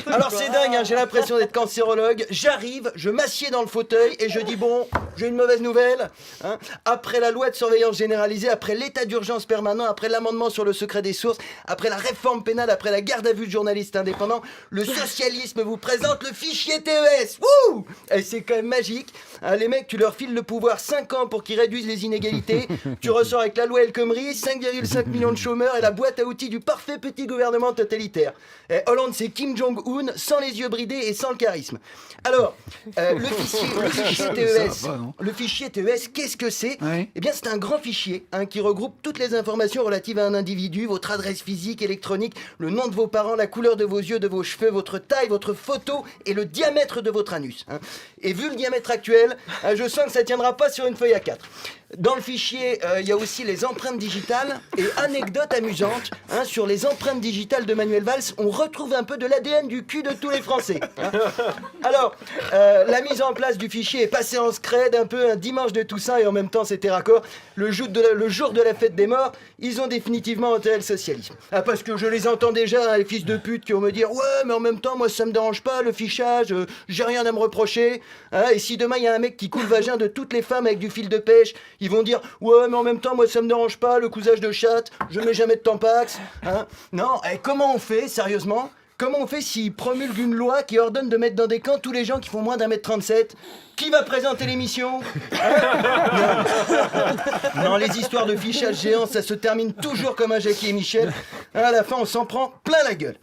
Alors c'est dingue, hein, j'ai l'impression d'être cancérologue. J'arrive, je m'assieds dans le fauteuil et je dis bon, j'ai une mauvaise nouvelle, hein. Après la loi de surveillance généralisée, après l'état d'urgence permanent, après l'amendement sur le secret des sources, après la réforme pénale, après la garde à vue de journalistes indépendants, le socialisme vous présente le fichier TES. Wouh! Et c'est quand même magique, hein, les mecs, tu leur files le pouvoir 5 ans pour qu'ils réduisent les inégalités. Tu ressors avec la loi El Khomri, 5,5 millions de chômeurs et la boîte à outils du parfait petit gouvernement totalitaire. Et Hollande, c'est Kim Jong-un, sans les yeux bridés et sans le charisme. Alors, le fichier TES, le fichier TES, qu'est-ce que c'est ?
Oui.
Eh bien, c'est un grand fichier, hein, qui regroupe toutes les informations relatives à un individu, votre adresse physique, électronique, le nom de vos parents, la couleur de vos yeux, de vos cheveux, votre taille, votre photo et le diamètre de votre anus. Hein. Et vu le diamètre actuel, je sens que ça tiendra pas sur une feuille A4. Dans le fichier, il y a aussi les empreintes digitales et anecdote amusante, hein, sur les empreintes digitales de Manuel Valls, on retrouve un peu de l'ADN du cul de tous les Français. Hein. Alors, la mise en place du fichier est passée en scred, un peu un dimanche de Toussaint et en même temps c'était raccord. Le jour de la fête des morts, ils ont définitivement enterré le socialisme. Ah, parce que je les entends déjà, hein, les fils de pute qui vont me dire « Ouais, mais en même temps, moi ça me dérange pas, le fichage, j'ai rien à me reprocher. Hein, » Et si demain il y a un mec qui coule le vagin de toutes les femmes avec du fil de pêche, ils vont dire « Ouais, mais en même temps, moi ça me dérange pas, le cousage de chatte, je mets jamais de tampax. Hein. » Non, et comment on fait, sérieusement ? Comment on fait s'ils promulguent une loi qui ordonne de mettre dans des camps tous les gens qui font moins d'1m37 ? Qui va présenter l'émission ? Hein ? Non, les histoires de fichage géant, ça se termine toujours comme un Jackie et Michel. À la fin, on s'en prend plein la gueule.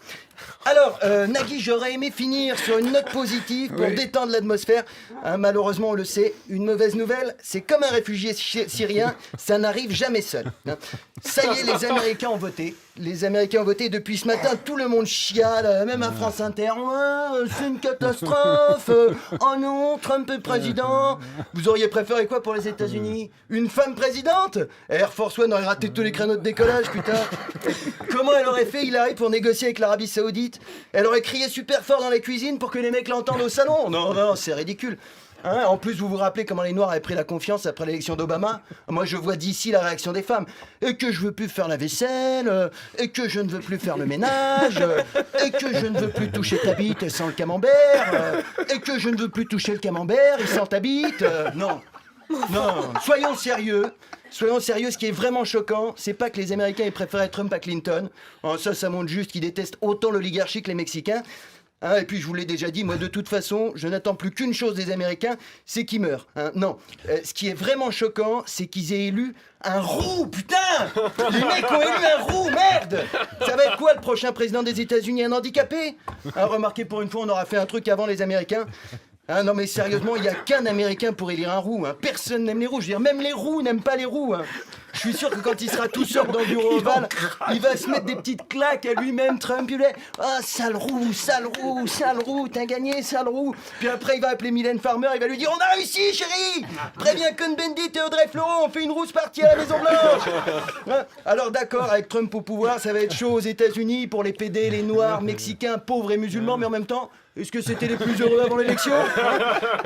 Alors, Nagui, j'aurais aimé finir sur une note positive pour détendre l'atmosphère. Hein, malheureusement, on le sait, une mauvaise nouvelle, c'est comme un réfugié syrien, ça n'arrive jamais seul. Hein. Ça y est, les Américains ont voté. Les Américains ont voté. Depuis ce matin, tout le monde chiale, même à France Inter. Ouais, c'est une catastrophe. Oh non, Trump est président. Vous auriez préféré quoi pour les États-Unis? Une femme présidente? Air Force One aurait raté tous les créneaux de décollage, putain. Comment elle aurait fait Hillary pour négocier avec l'Arabie Saoudite? Elle aurait crié super fort dans la cuisine pour que les mecs l'entendent au salon? Non, non, c'est ridicule. Hein, en plus, vous vous rappelez comment les Noirs avaient pris la confiance après l'élection d'Obama? Moi, je vois d'ici la réaction des femmes. Et que je veux plus faire la vaisselle, et que je ne veux plus faire le ménage, et que je ne veux plus toucher ta bite sans le camembert, et que je ne veux plus toucher le camembert et sans ta bite. Non, non, soyons sérieux. Soyons sérieux, ce qui est vraiment choquant, c'est pas que les Américains aient préféré Trump à Clinton. Oh, ça montre juste qu'ils détestent autant l'oligarchie que les Mexicains. Hein, et puis je vous l'ai déjà dit, moi de toute façon, je n'attends plus qu'une chose des Américains, c'est qu'ils meurent. Hein. Non, ce qui est vraiment choquant, c'est qu'ils aient élu un roux, putain! Les mecs ont élu un roux, merde! Ça va être quoi le prochain président des États-Unis? Un handicapé? Hein, remarquez, pour une fois, on aura fait un truc avant les Américains. Hein, non mais sérieusement, il n'y a qu'un Américain pour élire un roux. Hein. Personne n'aime les roux. Je veux dire, même les roux n'aiment pas les roux. Hein. Je suis sûr que quand il sera tout seul dans le bureau ovale, il va se mettre des petites claques à lui-même, Trump. Il va dire, ah, sale roux, sale roux, sale roux, t'as gagné, sale roux. Puis après, il va appeler Mylène Farmer, il va lui dire, on a réussi, chérie. Préviens Cohn-Bendit et Audrey Fleurot, on fait une rousse partie à la Maison Blanche. Hein. Alors d'accord, avec Trump au pouvoir, ça va être chaud aux États-Unis pour les PD, les Noirs, Mexicains, pauvres et musulmans, mais en même temps, est-ce que c'était les plus heureux avant l'élection?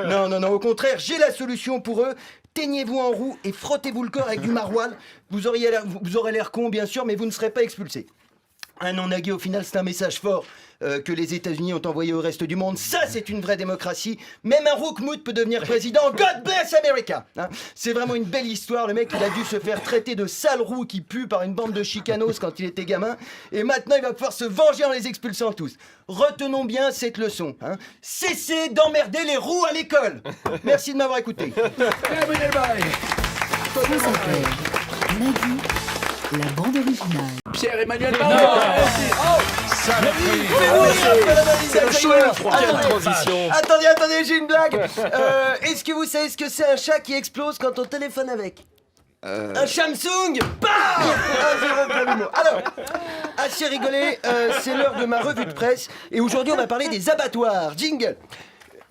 Non, non, non, au contraire, j'ai la solution pour eux. Teignez-vous en roux et frottez-vous le corps avec du maroilles. Vous aurez l'air con, bien sûr, mais vous ne serez pas expulsé. Ah non, Nagui, au final, c'est un message fort que les États-Unis ont envoyé au reste du monde. Ça, c'est une vraie démocratie. Même un roukmout peut devenir président. God bless America. Hein, c'est vraiment une belle histoire. Le mec, il a dû se faire traiter de sale roux qui pue par une bande de chicanos quand il était gamin. Et maintenant, il va pouvoir se venger en les expulsant tous. Retenons bien cette leçon. Hein. Cessez d'emmerder les roux à l'école. Merci de m'avoir écouté.
France Inter. Nagui, la bande originale.
Pierre-Emmanuel Barré.
C'est
le chaud et le froid.
Quelle transition.
Attendez, j'ai une blague. Est-ce que vous savez ce que c'est un chat qui explose quand on téléphone avec? Un Samsung. Bam. Un zéro pour l'humour. Alors, assez rigolé, c'est l'heure de ma revue de presse. Et aujourd'hui, on va parler des abattoirs. Jingle.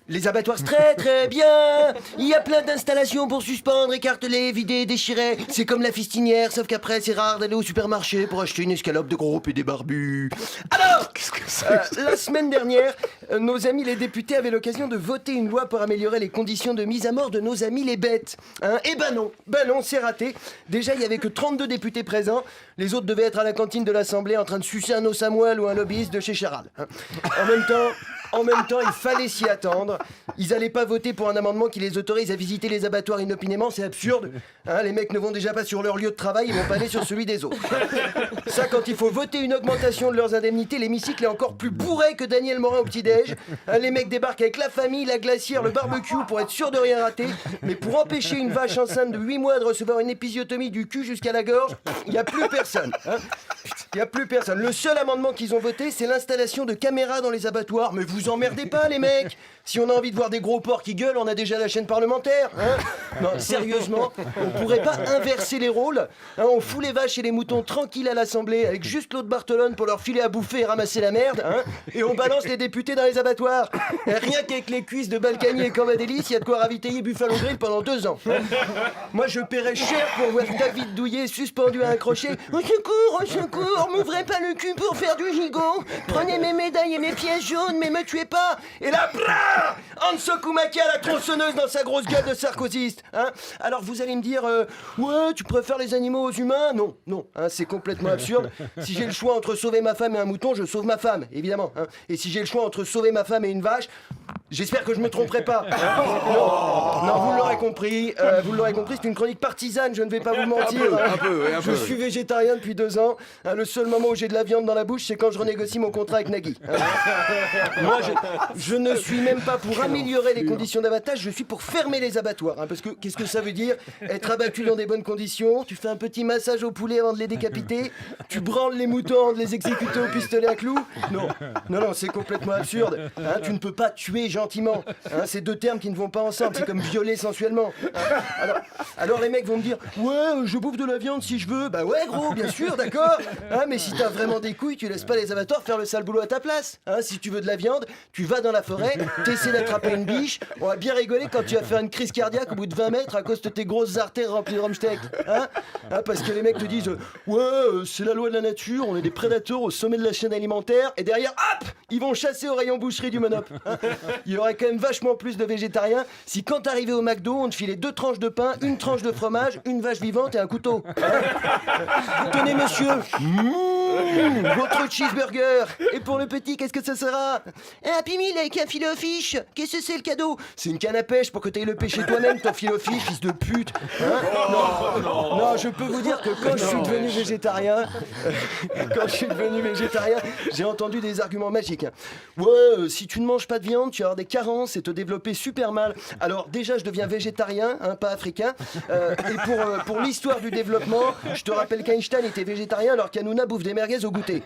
Les abattoirs, c'est très très bien. Il y a plein d'installations pour suspendre, écarteler, vider, déchirer. C'est comme la fistinière, sauf qu'après c'est rare d'aller au supermarché pour acheter une escalope de gros et des barbus. Alors, la semaine dernière, nos amis les députés avaient l'occasion de voter une loi pour améliorer les conditions de mise à mort de nos amis les bêtes. Hein, et ben non, c'est raté. Déjà, il y avait que 32 députés présents. Les autres devaient être à la cantine de l'Assemblée en train de sucer un os à moelle ou un lobbyiste de chez Charal. Hein. En même temps, il fallait s'y attendre. Ils allaient pas voter pour un amendement qui les autorise à visiter les abattoirs inopinément, c'est absurde. Hein, les mecs ne vont déjà pas sur leur lieu de travail, ils vont pas aller sur celui des autres. Ça, quand il faut voter une augmentation de leurs indemnités, l'hémicycle est encore plus bourré que Daniel Morin au petit-déj. Hein, les mecs débarquent avec la famille, la glacière, le barbecue pour être sûr de rien rater. Mais pour empêcher une vache enceinte de 8 mois de recevoir une épisiotomie du cul jusqu'à la gorge, il n'y a plus personne. Hein. Il n'y a plus personne. Le seul amendement qu'ils ont voté, c'est l'installation de caméras dans les abattoirs. Mais vous emmerdez pas, les mecs. Si on a envie de voir des gros porcs qui gueulent, on a déjà la chaîne parlementaire. Hein. Non, sérieusement, on pourrait pas inverser les rôles. Hein, on fout les vaches et les moutons tranquilles à l'Assemblée avec juste l'eau de Barthelone pour leur filer à bouffer et ramasser la merde. Hein, et on balance les députés dans les abattoirs. Et rien qu'avec les cuisses de Balkany et Cambadélis, il y a de quoi ravitailler Buffalo Grill pendant 2 ans. Hein. Moi, je paierais cher pour voir David Douillet suspendu à un crochet. Au secours, m'ouvrez pas le cul pour faire du gigot. Prenez mes médailles et mes pièces jaunes, mais me tuez pas. Et là, brrr, Anso Koumaki à la tronçonneuse dans sa grosse gueule de sarkozyste. Hein. Alors vous allez me dire, ouais, tu préfères les animaux aux humains? Non, hein, c'est complètement absurde. Si j'ai le choix entre sauver ma femme et un mouton, je sauve ma femme, évidemment. Hein. Et si j'ai le choix entre sauver ma femme et une vache,
J'espère que je me tromperai pas. Non, vous l'aurez compris, c'est une chronique partisane, je ne vais pas vous mentir.
Un peu,
Je suis végétarien depuis 2 ans. Le seul moment où j'ai de la viande dans la bouche, c'est quand je renégocie mon contrat avec Nagui. Moi, je ne suis même pas pour améliorer les conditions d'abattage, je suis pour fermer les abattoirs. Parce que qu'est-ce que ça veut dire? Être abattu dans des bonnes conditions, tu fais un petit massage aux poulets avant de les décapiter, tu branles les moutons avant de les exécuter au pistolet à clous. Non, c'est complètement absurde. Tu ne peux pas tuer gentiment. C'est 2 termes qui ne vont pas ensemble, c'est comme violer sensuellement. Alors les mecs vont me dire, ouais, je bouffe de la viande si je veux. Bah ouais gros, bien sûr, d'accord. Mais si t'as vraiment des couilles, tu laisses pas les abattoirs faire le sale boulot à ta place. Si tu veux de la viande, tu vas dans la forêt, t'essaies d'attraper une biche, on va bien rigoler quand tu vas faire une crise cardiaque au bout de 20 mètres à cause de tes grosses artères remplies de rumsteak. Parce que les mecs te disent, c'est la loi de la nature, on est des prédateurs au sommet de la chaîne alimentaire, et derrière, hop, ils vont chasser au rayon boucherie du Monop. Il y aurait quand même vachement plus de végétariens si quand t'arrivais au McDo, on te filait 2 tranches de pain, 1 tranche de fromage, une vache vivante et un couteau. Tenez monsieur, votre cheeseburger. Et pour le petit, qu'est-ce que ça sera? Un Happy Meal avec un filet au fish. Qu'est-ce que c'est le cadeau? C'est une canne à pêche pour que t'ailles le pêcher toi-même, ton filet au fish, fils de pute. Non, je peux vous dire que quand je suis devenu végétarien, j'ai entendu des arguments magiques. Ouais, si tu ne manges pas de viande, tu vas avoir des carences et te développer super mal. Alors déjà, je deviens végétarien, pas africain. Et pour l'histoire du développement, je te rappelle qu'Einstein était végétarien alors qu'Hanouna bouffe des merguez au goûter.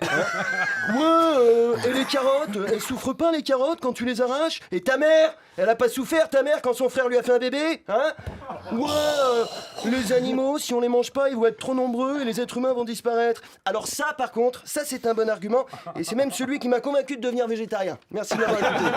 Et les carottes, elles souffrent pas les carottes quand tu les arraches? Et ta mère, elle a pas souffert ta mère quand son frère lui a fait un bébé? Les animaux, si on les mange pas, ils vont être trop nombreux et les êtres humains vont disparaître. Alors ça, par contre, ça c'est un bon argument et c'est même celui qui m'a convaincu de devenir végétarien. Merci de m'avoir écouté.